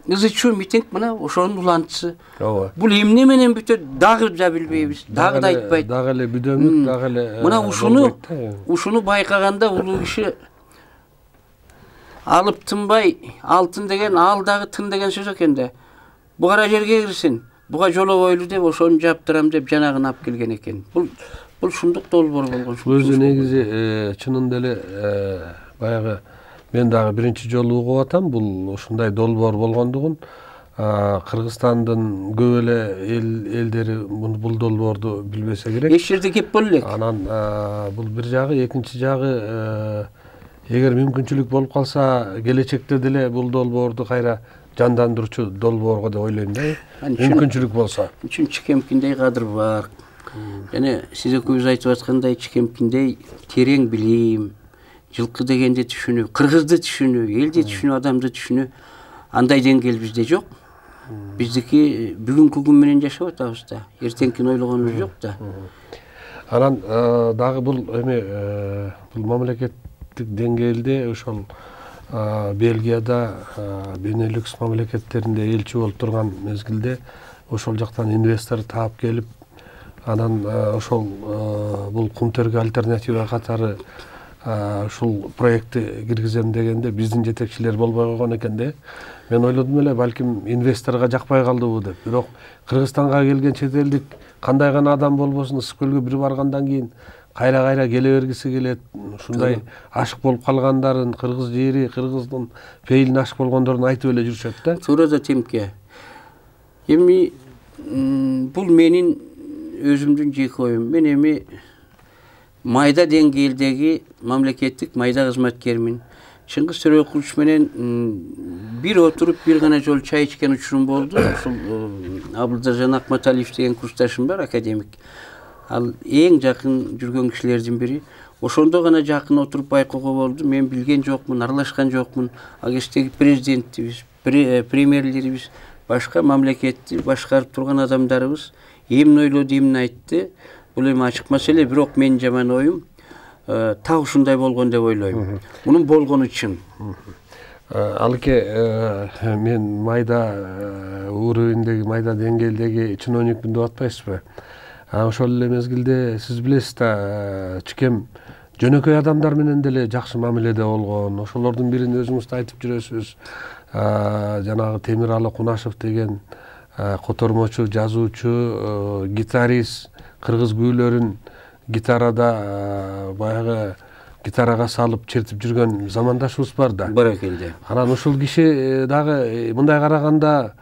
ызычуу митинг мына ошонун улантысы. Бул эмне менен бүтөт дагы да билбейбиз. Дагы да айтпайт. Дагы эле бүдөмүк, дагы эле. Мына ушуну байкаганда улуу киши alıp tınbay altın degen al dağı tın degen söz eкен de. Bu kara jerge girsin. Buga jolo boylu dep oşonu japtıram dep janagını ap kelgen eken. Bul şunduk dolbor bolgon. Özü negizi çınında ele bayagı men dagı birinci jolу ugup atam. Bul uşunday dolbor bolgondugun Kırgızstandın көп эле элдери bul dolbordu bilbese gerek. Eş yerde kep bol elek. Anan bul bir jagı, ekинчи jagı Eğer mümkünçülük bolup kalsa gelecekte dile bul dolbordu kayra jandandırıcı dolborga da oylayın da. Mümkünçülük bolsa. Üçün Çikemkindey kadır var. Yani size көз айтып аткандай Çikemkindey tereң bilim, жылкы дегенде түшүнүү, кыргызды түшүнүү, элди түшүнүү, адамды түшүнүү андай деңгээл бизде жок. Биздики бүгүнкү күн менен жашап атабыз да. Эртеңкини ойлогонубуз жок да. Анан дагы бул эме бул мамлекет деңгээлде ошол Бельгияда Бенелюкс мамлекеттеринде элчи болуп турган мезгилде ошол жактан инвестор таап келип анан ошол бул Кумтөргө альтернатива катары ушул проектти киргизем дегенде биздин жетекчилер болбой койгон экен да. Мен ойлодум эле балким инвесторго жакпай калдыбы деп. Бирок Кыргызстанга келген чет элдик кандай гана адам болбосун ысык көлгө бир баргандан кийин кайра келе бергиси келет. Ушундай ашык болуп калгандарын, кыргыз жери, кыргыздын пейилине ашык болгондорун айтып эле жүрүшөт да. Туура да Темке. Эми бул менин özümdün jеке оюм. Мен эми майда деңгээлдеги мамлекеттик майда кызматкермин. Чыңгыз Төрөкулович менен бир отуруп бир гана жолу чай ичкен учурум болду. Ушул Абылдажан Акматалиев деген курсташым бар, академик. Ал эң жакын жүргөн кишилердин бири. Ошондо гана жакын отуруп байкоого болду. Мен билген жокмун, аралашкан жокмун. Ал кездеги президентибиз, премьерлерибиз, башка мамлекетти башкарып турган адамдарыбыз эмне ойлоду, эмне айтты. Бул эми ачык маселе, бирок менин жаман оюм так ушундай болгон деп ойлойм. Мунун болгону чын. Алыке, мен майда уровендеги, майда деңгээлдеги чиновникмин деп атпайсызбы? Ошол эле мезгилде сиз билесиз да, чикем жөнөкөй адамдар менен деле жакшы мамиледе болгон. Ошолордун бирин өзүңүз да айтып жүрөсүз. Жанагы Темиралы Кунашев деген котормочу, жазуучу, гитарист, кыргыз күүлөрүн гитарада баягы гитарага салып чертип жүргөн замандашыбыз бар да. Баракелде. Анан ушул киши дагы мындай караганда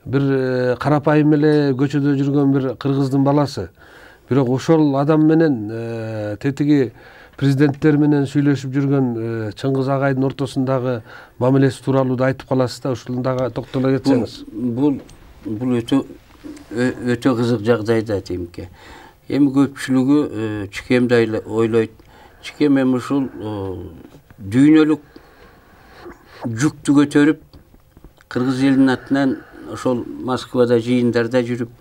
бир карапайым эле көчөдө жүргөн бир кыргыздын баласы. Бирок ошол адам менен тетиги президенттер менен сүйлөшүп жүргөн Чыңгыз агайдын ортосундагы мамилеси тууралуу да айтып каласыз да, ушуну дагы токтоло кетсеңиз. Бул өтө кызык жагдай да, Темке. Эми көпчүлүгү чикемди ойлойт. Чикем эми ушул дүйнөлүк жүктү көтөрүп, кыргыз элинин атынан ошол Москвада жыйындарда жүрүп,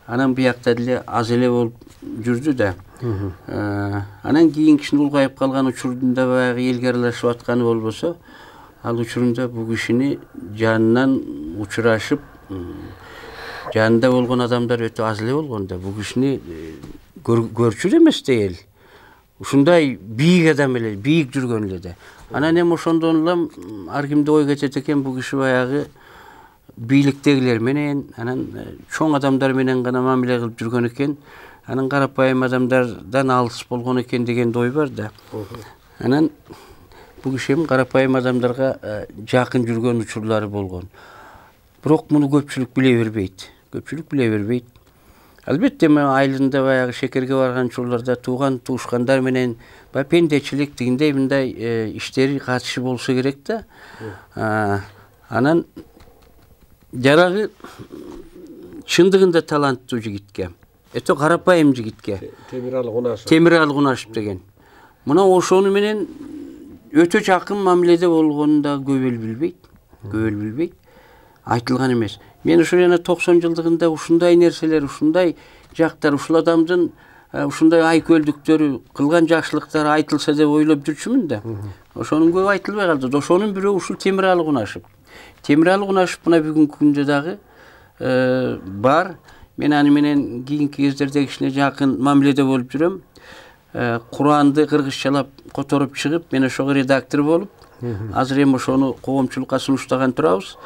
анан биякта деле аз эле болуп жүрдү да. Анан кийин кишини улгайып калган учурунда баягы элге аралашып атканы болбосо, ал учурунда бул кишини жанынан учурашып, жанында болгон адамдар өтө аз эле болгон да. Бул кишини көрчү эмес да эл. Ушундай бийик адам эле, бийик жүргөн эле да. Анан эми ошондон улам ар кимде ой кетет экен, бул киши баягы бийликтегилер менен, анан чоң адамдар менен гана мамиле кылып жүргөн экен. Анан карапайым адамдардан алыс болгон экен деген ой бар да. Анан бул киши карапайым адамдарга жакын жүргөн учурлары болгон. Бирок муну көпчүлүк биле бербейт. Албетте, айылында баягы шекерге барган учурларда тууган туушкандар менен пендечилик дегендей мындай иштери катышы болсо керек да. Анан жарагы чындыгында таланттуу жигитке, өтө карапайым жигитке, Темиралы Кунашев деген. Мына ошону менен өтө жакын мамиледе болгонун да көп эл билбейт. Айтылган эмес. Мен ошо жана 90 жылдыгында ушундай нерселер, ушундай жактар, ушул адамдын ушундай айкөлдүктөрү, кылган жакшылыктары айтылса деп ойлоп жүрчүмүн да. Ошонун көп айтылбай калды. Ошонун бирөө ушул Темиралы Кунашев. Темиралы Кунашев мына бүгүнкү күндө дагы бар. Мен аны менен кийинки кездерде кичине жакын мамиледе болуп жүрөм. Куранды кыргызчалап которуп чыгып, мен ошого редактор болуп, азыр эми ошону коомчулукка сунуштаган турабыз.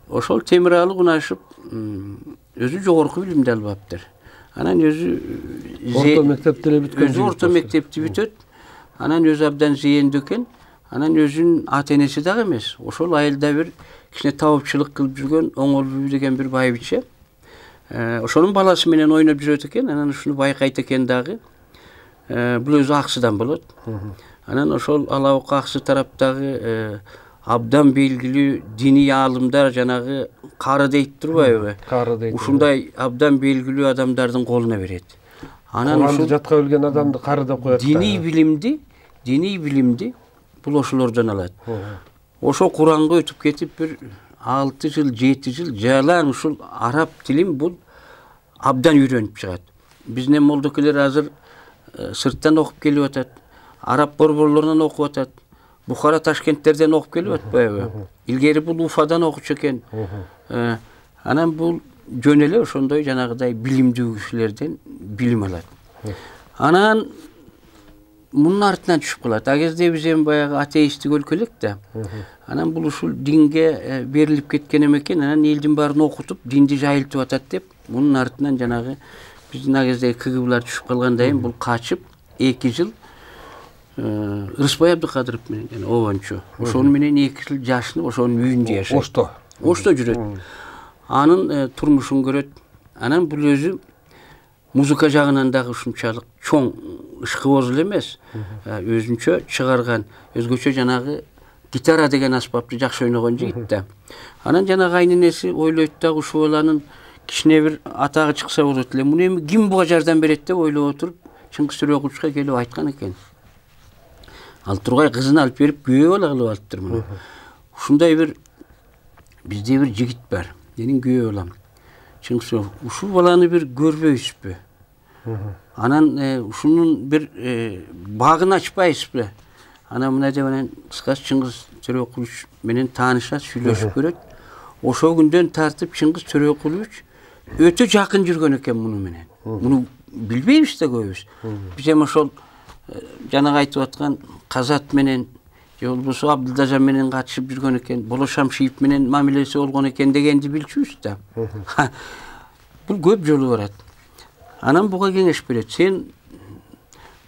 Ошол Темиралы Кунашев өзү жогорку билимди албаптыр. Анан өзү орто мектепти бүткөн. Өзү орто мектепти бүтөт. Анан өзү абдан зээндүү экен. Анан өзүнүн ата-энеси дагы эмес. Ошол айылда бир кичине табыпчылык кылып жүргөн Оңолбүй деген бир байбиче. Ошонун баласы менен ойноп жүрөт экен. Анан ушуну байкайт экен дагы. Бул өзү Аксыдан болот. Анан ошол Алабок Аксы тараптагы абдан белгилүү диний аалымдар, жанагы кары дейт турбайбы? Кары дейт. Ушундай абдан белгилүү адамдардын колуна берет. Анан ушул жатка билген адамды кары деп коет. Диний билимди бул ошолордон алат. Ошо Куранга өтүп кетип бир 6 жыл, 7 жыл жалаң ушул араб тилин бул абдан үйрөнүп чыгат. Биздин молдокелер азыр сырттан окуп келип атат. Араб борборлорунан окуп атат. Бухара, Ташкенттерден окуп келип атпайбы? Илгери бул Уфадан окучу экен. Анан бул жөн эле ошондой жанагыдай билимдүү кишилерден билим алат. Анан мунун артынан түшүп калат. А кезде биз эми баягы атеисттик өлкө элек да. Анан бул ушул динге берилип кеткен экен. Анан элдин баарын окутуп, динди жайылтып атат деп, мунун артынан жанагы биздин а кезде КГБлар түшүп калгандан кийин бул качып 2 жыл Рыспай Абдыкадыров менен обончу. Ошону менен 2 жыл жашынып, ошонун үйүндө жашайт. Ошто жүрөт. Анын турмушун көрөт. Анан бул өзү музыка жагынан дагы ушунчалык чоң ышкыбоз эле эмес. Өзүнчө чыгарган, өзгөчө жанагы гитара деген аспапты жакшы ойногон жигит да. Анан жанагы айненеси ойлойт дагы ушул баланын кичине бир атагы чыкса болот эле. Муну эми ким буга жардам берет деп ойлоп отуруп Чыңгыз Төрөкуловичка келип айткан экен. Ал Тургай кызын алып берип күйөө бала кылып алыптыр муну. Ушундай бир бизде бир жигит бар. Менин күйөө балам. Чыңгыз ушул баланы бир көрбөйсүзбү? Анан ушунун бир багын ачпайсызбы? Анан мына деп анан кыскасы Чыңгыз Төрөкулович менен таанышат, сүйлөшүп көрөт. Ошол күндөн тартып Чыңгыз Төрөкулович өтө жакын жүргөн экен муну менен. Муну билбейбиз да көбүбүз. Биз эми ошол жанагы айтып аткан Казат менен же болбосо Абдылдажан менен катышып жүргөн экен, Боло Шамшиев менен мамилеси болгон экен дегенди билчүбүз да. Бул көп жолу барат. Анан буга кеңеш берет. Сен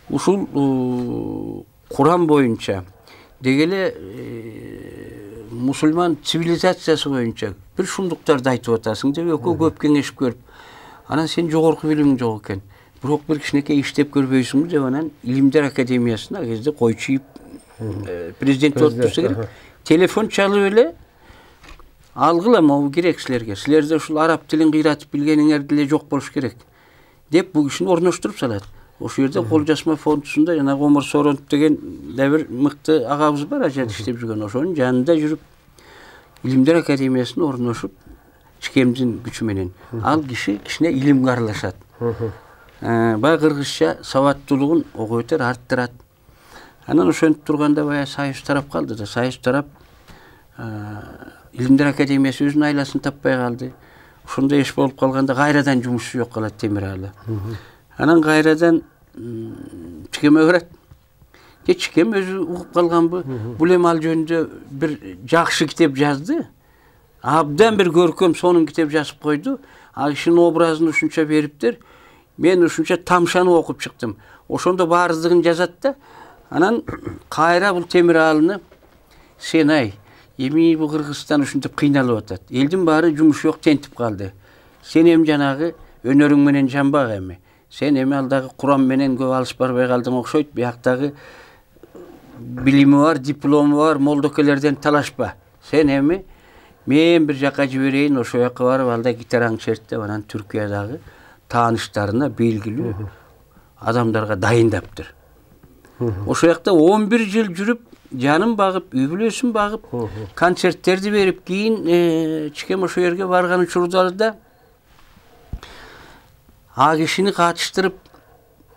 ушул Куран боюнча дегеле мусулман цивилизациясы боюнча бир шундуктарды айтып атасың деп экөө көп кеңешип көрүп. Анан сен жогорку билимиң жок экен. Бирок бир кичинекей иштеп көрбөйсүңбү деп анан Илимдер академиясына кезде койчуйуп президент болуп турса керек. Телефон чалып эле алгыла могу керек силерге. Силерде ушул араб тилин кыйратып билгениңер деле жок болуш керек деп бул кишини орноштуруп салат. Ошол жерде кол жазма фондусунда жанагы Омар Соронов деген да бир мыкты агабыз бар, ажат иштеп жүргөн. Ошонун жанында жүрүп Илимдер академиясына орношуп чикемдин күчү менен ал киши кичине илимге аралашат. Баягы кыргызча сабаттуулугун ого өтөр, арттырат. Анан ошентип турганда баягы Союз тарап калды да. Союз тарап Илимдер академиясы өзүнүн айласын таппай калды. Ошондой иш болуп калганда кайрадан жумушу жок калат Темиралы. Анан кайрадан чикеме барат. Чикем өзү угуп калганбы? Бул эми ал жөнүндө бир жакшы китеп жазды. Абдан бир көркөм сонун китеп жазып койду. Ал кишинин образын ушунча бериптир. Мен ушунча тамшанып окуп чыктым. Ошондо баардыгын жазат да. Анан кайра бул Темиралыны сен ай, эми бул Кыргызстан ушинтип кыйналып атат. Элдин баары жумуш жок тентип калды. Сен эми жанагы өнөрүң менен жанбак эми. Сен эми алдагы Куран менен көп алыс барбай калдың окшойт. Бияктагы билими бар, диплому бар, молдокелерден талашпа. Сен эми мен бир жака жиберейин, ошол жака барып алда гитараң черттеп, анан Түркиядагы тааныштарына белгилүү адамдарга дайындаптыр. Ошол жакта 11 жыл жүрүп, жанын багып, үй бүлөсүн багып, концерттерди берип, кийин чикем ошол жерге барган учурларда а кишини катыштырып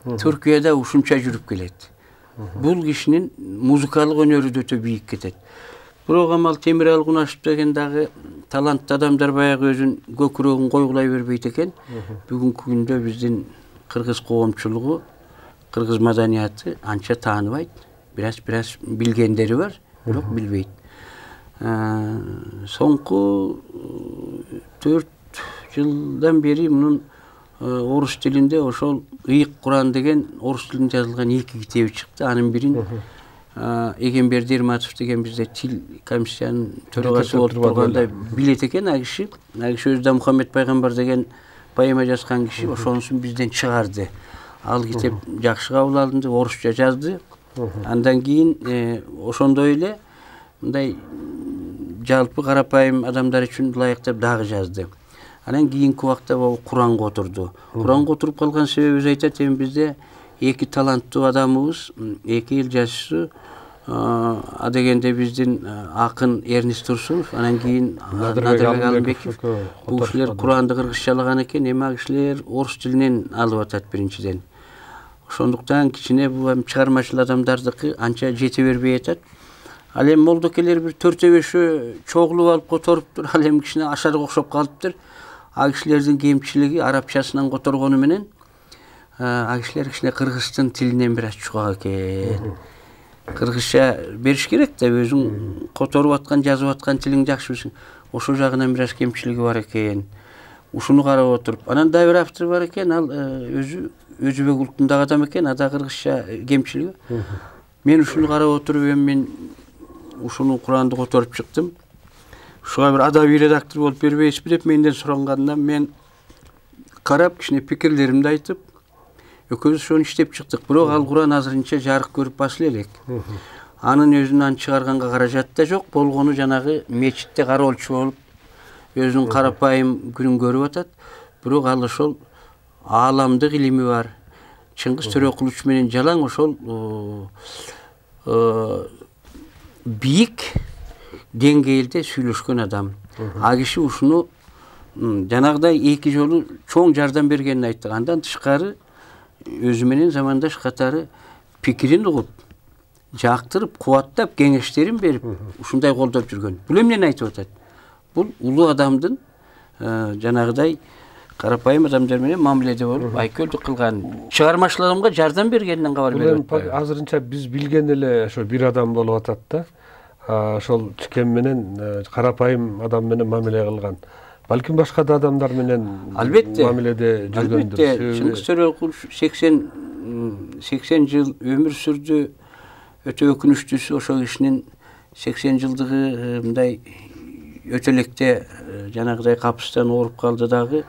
Түркияда ушунча жүрүп келет. Бул кишинин музыкалык өнөрү да өтө бийик кетет. Бирок амал Темиралы Кунашев деген дагы таланттуу адамдар баягы өзүн көкүрөгүн койгулай бербейт экен. Бүгүнкү күндө биздин кыргыз коомчулугу, кыргыз маданияты анча тааныбайт. Бираз билгендери бар, бирок билбейт. Соңку 4 жылдан бери мунун орус тилинде ошол Ыйык Куран деген орус тилинде жазылган 2 китеби чыкты. Анын бирин Эгемберди Ирматов деген бизде тил комиссиянын төрагасы болуп турганда билет экен а киши. Өзү Мухаммед пайгамбар деген поэма жазган киши ошонусун бизден чыгарды. Ал китеп жакшы кабыл алынды, орусча жазды. Андан кийин ошондой эле мындай жалпы карапайым адамдар үчүн ылайыктап дагы жазды. Анан кийинки убакта Куранга отурду. Куранга отуруп калган себеби өзү айтат, эми бизде 2 таланттуу адамыбыз, 2 эл жазуучу, а дегенде биздин акын Эрнис Турсунов, анан кийин Надырбек Алымбеков. Бул кишилер Куранды кыргызчалаган экен, эми ал кишилер орус тилинен алып атат биринчиден. Ошондуктан кичине бул чыгармачыл адамдардыкы анча жете бербей атат. Ал эми молдокелер бир 4-5 чогулуп алып которуптур, ал эми кичине ашарга окшоп калыптыр. А кишилердин кемчилиги арабчасынан которгону менен а кишилер кичине кыргыздын тилинен бир аз чугак экен. Кыргызча бериш керек да, өзүң которуп аткан, жазып аткан тилиң жакшы билсең. Ошол жагынан бир аз кемчилиги бар экен. Ушуну карап отуруп, анан да бир автор бар экен, ал өзү Өзбек улутундагы адам экен, ада кыргызча кемчилиги. Мен ушуну карап отуруп, мен ушуну Куранды которуп чыктым. Ушуга бир адабий редактор болуп бербейсизби деп менден сурангандан мен карап кичине пикирлеримди айтып, экөөбүз ошону иштеп чыктык. Бирок ал Куран азырынча жарык көрүп басыла элек. Анын өзүнөн чыгарганга каражат да жок, болгону жанагы мечитте кароолчу болуп, өзүнүн карапайым күнүн көрүп атат. Бирок ал ошол ааламдык илими бар. Чыңгыз Төрөкулович менен жалаң ошол бийик деңгээлде сүйлөшкөн адам. А киши ушуну жанагыдай эки жолу чоң жардам бергенин айтты. Андан тышкары өзү менен замандаш катары пикирин угуп, жактырып, кубаттап, кеңештерин берип, ушундай колдоп жүргөн. Бул эмнени айтып атат? Бул улуу адамдын жанагыдай карапайым адамдар менен мамиледе болуп, айкөлдүк кылган, чыгармачыл адамга жардам бергенинен кабар берип атпайбы? Азырынча биз билген эле ошо бир адам болуп атат да. Ошол чикем менен карапайым адам менен мамиле кылган. Балким башка да адамдар менен мамиледе жүргөндүр. Албетте, Чыңгыз Төрөкулович 80 жыл өмүр сүрдү. Өтө өкүнүчтүүсү ошол кишинин 80 жылдыгы мындай өтө электе жанагыдай капыстан ооруп калды дагы.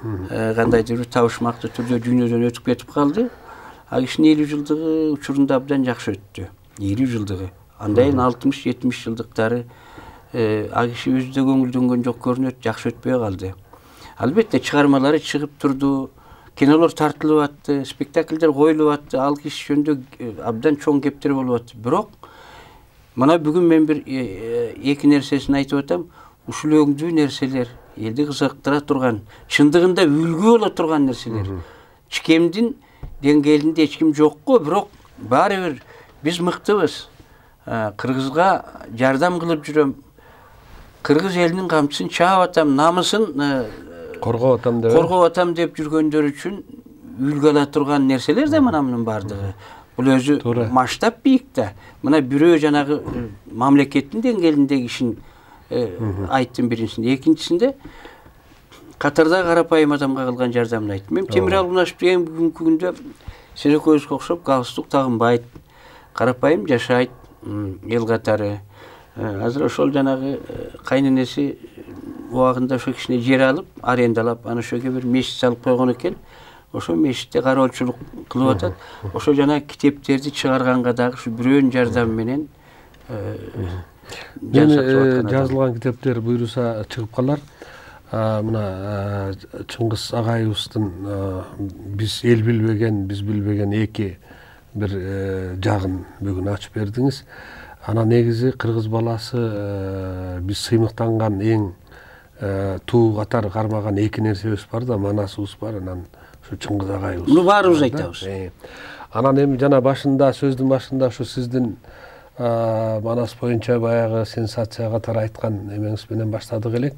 Кандайдыр бир табышмактуу түрдө дүйнөдөн өтүп кетип калды. А кишинин 50 жылдыгы учурунда абдан жакшы өттү. 50 жылдыгы. Андайын 60-70 жылдыктары а киши өзү көңүлдөнгөн жок көрүнөт, жакшы өтпөй калды. Албетте чыгармалары чыгып турду, кинолор тартылып атты, спектакльдер коюлуп атты, ал киши жөнүндө абдан чоң кептер болуп атты. Бирок мына бүгүн мен бир эки нерсесин айтып атам. Ушул өңдүү нерселер, элди кызыктыра турган, чындыгында үлгү боло турган нерселер. Чикемдин деңгээлинде эч ким жокко, бирок баары бир биз мыктыбыз. Кыргызга жардам кылып жүрөм. Кыргыз элинин камчысын чаап атам, намысын коргоп атам деп жүргөндөр үчүн үлгү ала турган нерселер да мына мунун бардыгы. Бул өзү масштаб бийик да. Мына бирөө жанагы мамлекеттин деңгээлиндеги ишин айттым биринчисинде. Экинчисинде катарда карапайым адамга кылган жардамын айттым. Мен Темирал Кунашев деген бүгүнкү күндө сиз экөөбүзгө окшоп галстук тагынбайт, карапайым жашайт эл катары. Азыр ошол жанагы кайненеси убагында ошо кишине жер алып, арендалап, аны ошо жерге бир мешит салып койгон экен. Ошо мешитте кароолчулук кылып атат. Ошо жана китептерди чыгарганга дагы ушу бирөөнүн жардамы менен жазылган китептер буйруса чыгып калар. Мына Чыңгыз агайыбыздын биз эл билбеген, биз билбеген эки бир жагын бүгүн ачып бердиңиз. Ана негизи кыргыз баласы биз сыймыктанган эң туу катар кармаган эки нерсебиз бар да, манасыбыз бар, анан ушу Чыңгыз агайыбыз. Муну баарыбыз айтабыз. Анан эми жана башында, сөздүн башында ушу сиздин манас боюнча баягы сенсация катар айткан эмеңиз менен баштадык элек.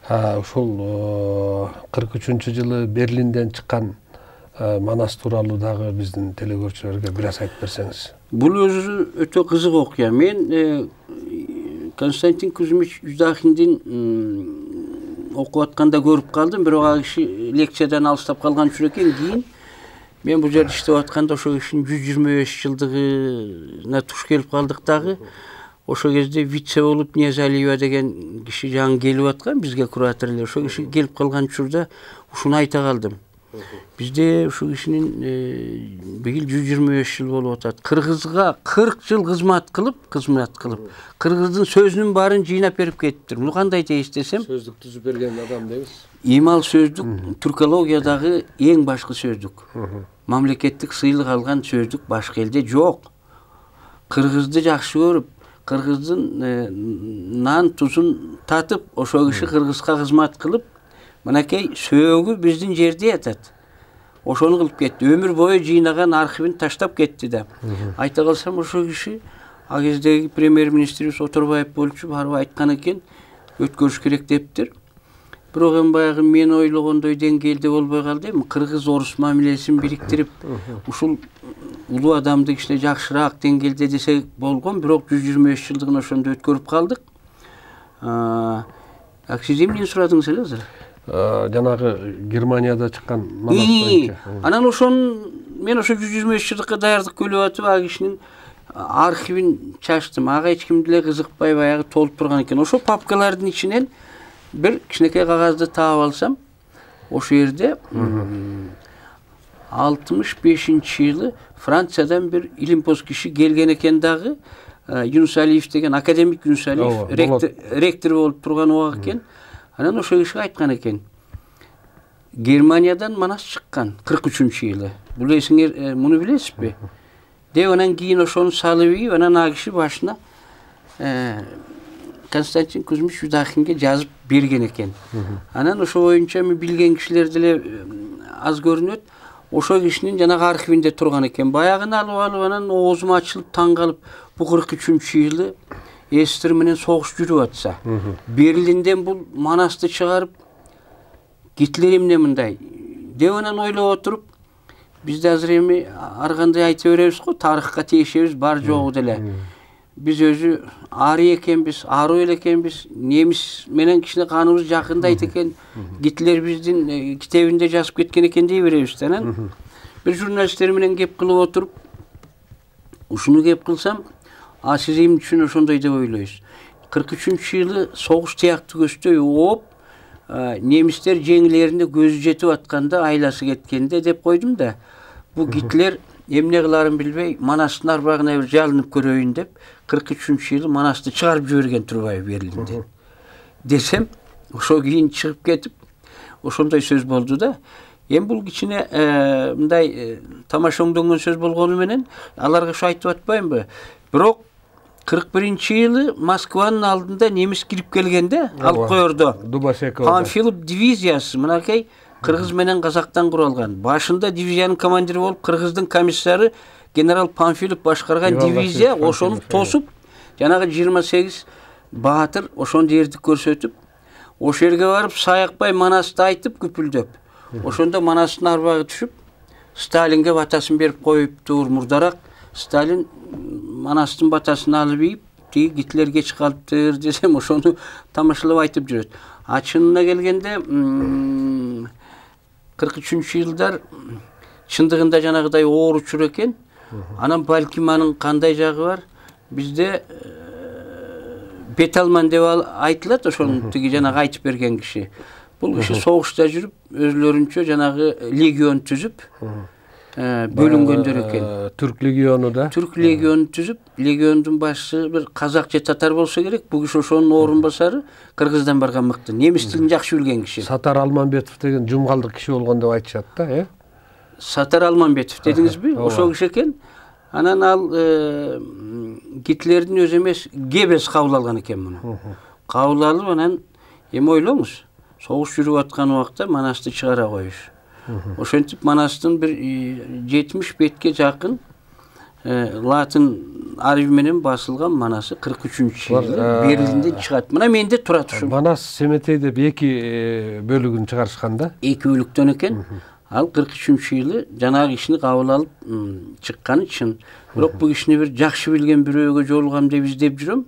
Ушул 43-жылы Берлинден чыккан манас тууралуу дагы биздин телекөрүүчүлөргө бир аз айтып берсеңиз. Бул өзү өтө кызык окуя. Мен Константин Кузьмич Юздахиндин окуп атканда көрүп калдым, бирок ал киши лекциядан алыстап калган үчүн экен. Кийин мен бул жерде иштеп атканда ошо кишинин 125 жылдыгына туш келип калдык дагы. Ошо кезде вице болуп Ниязалиева деген киши жаңы келип аткан бизге куратор эле. Ошо киши келип калган учурда ушуну айта калдым. Бизде ушу кишинин быйыл 125 жыл болуп атат. Кыргызга 40 жыл кызмат кылып, кыргыздын сөзүнүн баарын жыйнап берип кетиптир. Муну кандай дейсиз десем, сөздүк түзүп берген адам дейбиз. Имал сөздүк түркологиядагы эң башкы сөздүк. Мамлекеттик сыйлык алган сөздүк башка элде жок. Кыргызды жакшы көрүп, кыргыздын нан тузун татып, ошол киши кыргызга кызмат кылып, мынакей сөөгү биздин жерде ятат. Ошону кылып кетти. Өмүр бою жыйнаган архивин таштап кетти да. Айта калсам, ошол киши ал кездеги премьер-министрибиз Оторбаев болчу барып айткан экен, өткөрүш керек дептир. Бирок эми баягы мен ойлогондой деңгээлде болбой калды. Кыргыз-орус мамилесин бириктирип, ушул улуу адамды кичине жакшыраак деңгээлде десек болгон, бирок 125 жылдыгын ошондо өткөрүп калдык. Сиз эмнени сурадыңыз эле азыр? Жанагы Германияда чыккан манас боюнча. Анан мен ошо 125 жылдыкка даярдык көрүп атып, ал кишинин архивин чачтым. Ага эч ким деле кызыкпай баягы толуп турган экен. Ошо папкалардын ичинен бир кичинекей кагазды таап алсам, Ошол жерде 65-нчи жылы Франциядан bir илимпоз киши келген экен дагы, Юнус Алиев деген, академик Юнус Алиев, ректор болуп турган убак экен. Анан ошол кишиге айткан экен. Германиядан манас чыккан 43-нчи жылы. Бул эсиңер муну билесизби? Деп анан кийин ошону салып ийип, анан ал киши башына Константин Кузьмич Юдахинге жазып берген экен. Анан ошо боюнча мен билген кишилер деле аз көрүнөт. Ошо кишинин жанагы архивинде турган экен. Баягыны алып анан оозум ачылып таң калып, бу 43-нчи жылы эстер менен согуш жүрүп атса, Берлинден бул манасты чыгарып Гитлер эмне мындай деп анан ойлоп отуруп, бизде азыр эми ар кандай айта беребиз го, тарыхка тиешебиз бар жогу деле. Биз өзү ари экенбиз, аруу эле экенбиз, немис менен кичине каныбыз жакындайт экен, Гитлер биздин китебинде жазып кеткен экен дей беребиз. Анан бир журналисттер менен кеп кылып отуруп, ушуну кеп кылсам, сиз эмне үчүн ошондой деп ойлойсуз? 43-нчи жылы согуш тиякты көздөй ооп, немистер жеңилерине көзү жетип атканда, айласы кеткенде деп койдум да. Бу Гитлер эмне кыларын билбей, Манастын арбагына бир жалынып көрөйүн деп 43-нчи жылы Манасты чыгарып жиберген турбайбы Берлинден. Десем, ошо кийин чыгып кетип, ошондой сөз болду да. Эми бул кичине мындай тамаша оңдонгон сөз болгону менен аларга ушу айтып атпаймынбы? Бирок 41-нчи жылы Москванын алдында немис кирип келгенде, ал коердо Панфилов дивизиясы мынакей кыргыз менен казактан куралган. Башында дивизиянын командири болуп, кыргыздын комиссары генерал Панфилов башкарган дивизия ошону тосуп, жанагы 28 баатыр ошону жерди көрсөтүп, ошол жерге барып Саякбай Манасты айтып күпүлдөп. Ошондо Манастын арбагы түшүп, Сталинге батасын берип коюптур мурдарак. Сталин Манастын батасын алып ийип, тиги Гитлер кеч калыптыр десем, ошону тамашалап айтып жүрөт. Чынына келгенде 43-нчи жылдар чындыгында жанагыдай оор учур экен. Анан балким анын кандай жагы бар? Бизде Беталман деп айтылат, ошону тиги жанагы айтып берген киши. Бул киши согушта жүрүп, өзлөрүнчө жанагы легион түзүп, бөлүнгөндөр экен. Түрк легиону да. Түрк легиону түзүп, легиондун башчысы бир казак же татар болсо керек. Бул киши ошонун орун басары, кыргыздан барган мыкты. Немис тилин жакшы билген киши. Сатар Алманбетов деген жумгалдык киши болгон деп айтышат да, Сатар Алманбетов дедиңизби? Ошол киши экен. Анан ал Гитлердин өзү эмес, Геббельс кабыл алган экен муну. Кабыл алып анан эми ойлоңуз, согуш жүрүп аткан убакта Манасты чыгара коюш. Ошентип Манастын бир 70 бетке жакын латын ариф менен басылган Манасы 43-нчи жылы Берлинден чыгат. Мына менде турат ушу. Манас Семетей деп эки бөлүгүн чыгарышкан да. Эки бөлүктөн экен. Ал 43-нчи жылы жанагы кишини кабыл алып чыкканы чын. Бирок бу кишини бир жакшы билген бирөөгө жолугам деп издеп жүрөм.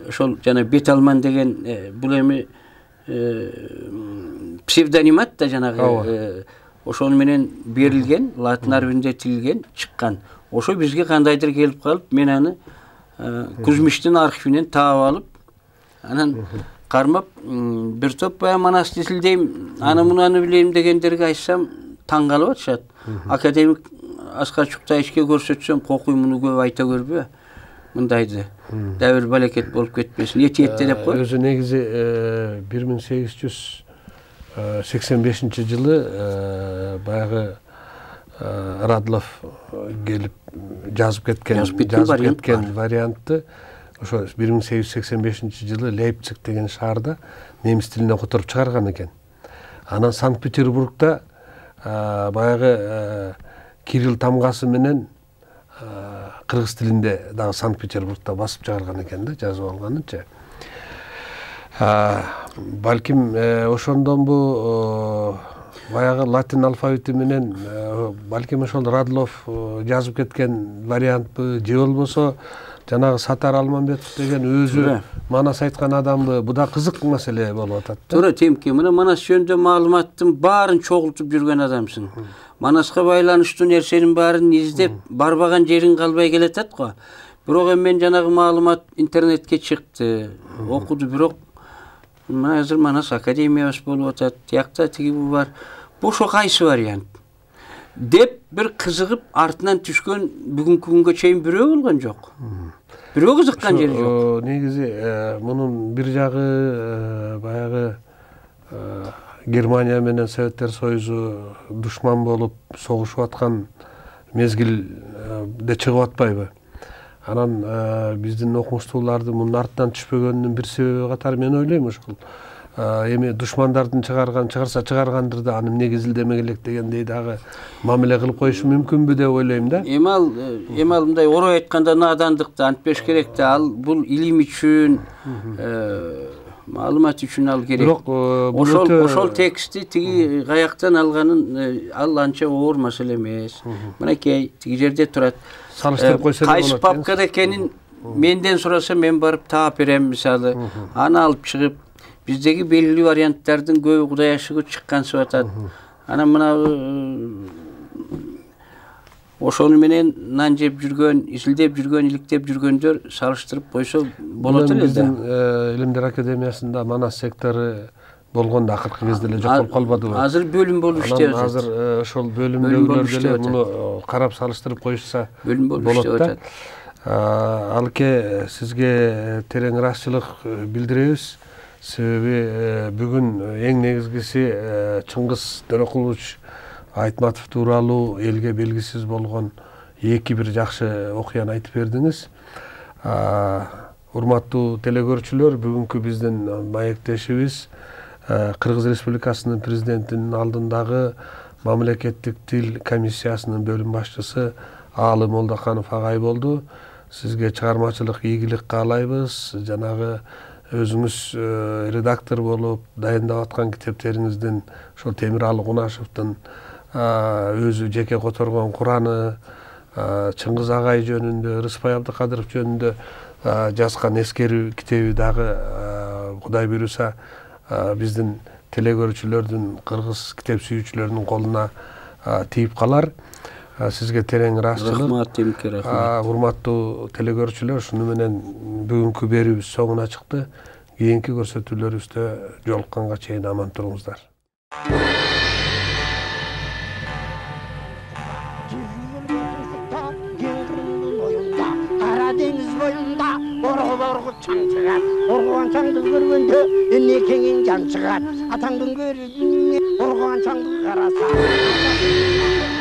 Ошол жана Беталман деген бул эми псевдонимат да жанагы ошону менен берилген, латын арифинде тилген, чыккан. Ошо бизге кандайдыр келип калып, мен аны Кузьмичтин архивинен таап алып, анан кармап бир топ баягы Манасты тилдейм, аны мунаны билейм дегендерге айтсам таң калып атышат. Академик Аскар Чуктаевичке көрсөтсөм, кокуй муну көп айта көрбө. Мындайды. Да бир балекет болуп кетпесин. Этиетте деп кой. Өзү негизи 1885 жылы баягы Радлов келип жазып кеткен вариантты ошо 1885 жылы Лейпциг деген шаарда немис тилине которуп чыгарган экен. Анан Санкт-Петербургда баягы Кирилл тамгасы менен кыргыз тилинде дагы Санкт-Петербургда басып чыгарган экен да, жазып алганынча. Балким ошондон бу баягы латин алфавити менен балким ошол Радлов жазып кеткен вариантпы же болбосо жанагы Сатар Алманбетов деген өзү Манас айткан адамбы? Бу да кызык маселе болуп атат. Туура Темке, мына Манас жөнүндө маалыматтын баарын чогултуп жүргөн адамсың. Манаска байланыштуу нерсенин баарын издеп, барбаган жериң калбай келатат го. Бирок мен жанагы маалымат интернетке чыкты, окуду, бирок Мына азыр Манас академиябыз болуп атат, тиякта тиги бул бар. Бошо кайсы вариант? Деп бир кызыгып артынан түшкөн бүгүнкү күнгө чейин бирөө болгон жок. Бирөө кызыккан жери жок. Негизи мунун бир жагы баягы Германия менен Советтер Союзу душман болуп согушуп аткан мезгилде чыгып атпайбы? Анан биздин окумуштууларды мунун артынан түшпөгөнүнүн бир себеби катары мен ойлойм ушул. Эми душмандардын чыгарса чыгаргандыр да аны эмнеге изилдемек элек дегендей дагы мамиле кылып коюшу мүмкүнбү деп ойлойм да. Эми ал мындай орой айтканда надандыкты антпеш керек да. Ал бул илим үчүн, маалымат үчүн ал керек. Бирок ошол текстти тиги каяктан алганын ал анча оор маселе эмес. Мынакей тиги жерде турат. Салыштырып койсо кайсы папкада экенин менден сураса мен барып таап берем мисалы. Аны алып чыгып биздеги белгилүү варианттардын көбү Кудай ашыгы чыккансып атат. Анан мына ошону менен нан жеп жүргөн, изилдеп жүргөн, иликтеп жүргөндөр салыштырып койсо болот эле да. Биздин Илимдер академиясында Манас сектору болгондо акыркы кезде эле жок болуп калбадыбы? Азыр бөлүм болуп иштеп атат. Азыр ошол бөлүмдөгүлөр деле муну карап салыштырып коюшса болот да. Алке сизге терең ыраазычылык билдиребиз. Себеби бүгүн эң негизгиси Чыңгыз Дөрөкулович Айтматов тууралуу элге белгисиз болгон эки бир жакшы окуяны айтып бердиңиз. Урматтуу телекөрүүчүлөр, бүгүнкү биздин маектешибиз Кыргыз Республикасынын президентинин алдындагы мамлекеттик тил комиссиясынын бөлүм башчысы Аалы Молдоканов агай болду. Сизге чыгармачылык ийгилик каалайбыз. Жанагы өзүңүз редактор болуп дайындап аткан китептериңиздин ошол Темиралы Кунашевдин өзү жеке которгон Кураны, Чыңгыз агай жөнүндө, Рыспай Абдыкадыров жөнүндө жазган эскерүү китеби дагы Кудай буйруса биздин телекөрүүчүлөрдүн, кыргыз китеп сүйүүчүлөрдүн колуна тийип калар. Сизге терең ыраазычылык. Рахмат, Темке, рахмат. Урматтуу телекөрүүчүлөр, шуну менен бүгүнкү берүүбүз соңуна чыкты. Кийинки көрсөтүүлөрүбүздө жолукканга чейин аман туруңуздар. Organ çangdı görgöndө эмне кеңин жан чыгат. Атаңдын көрүнүн орган çangды караса.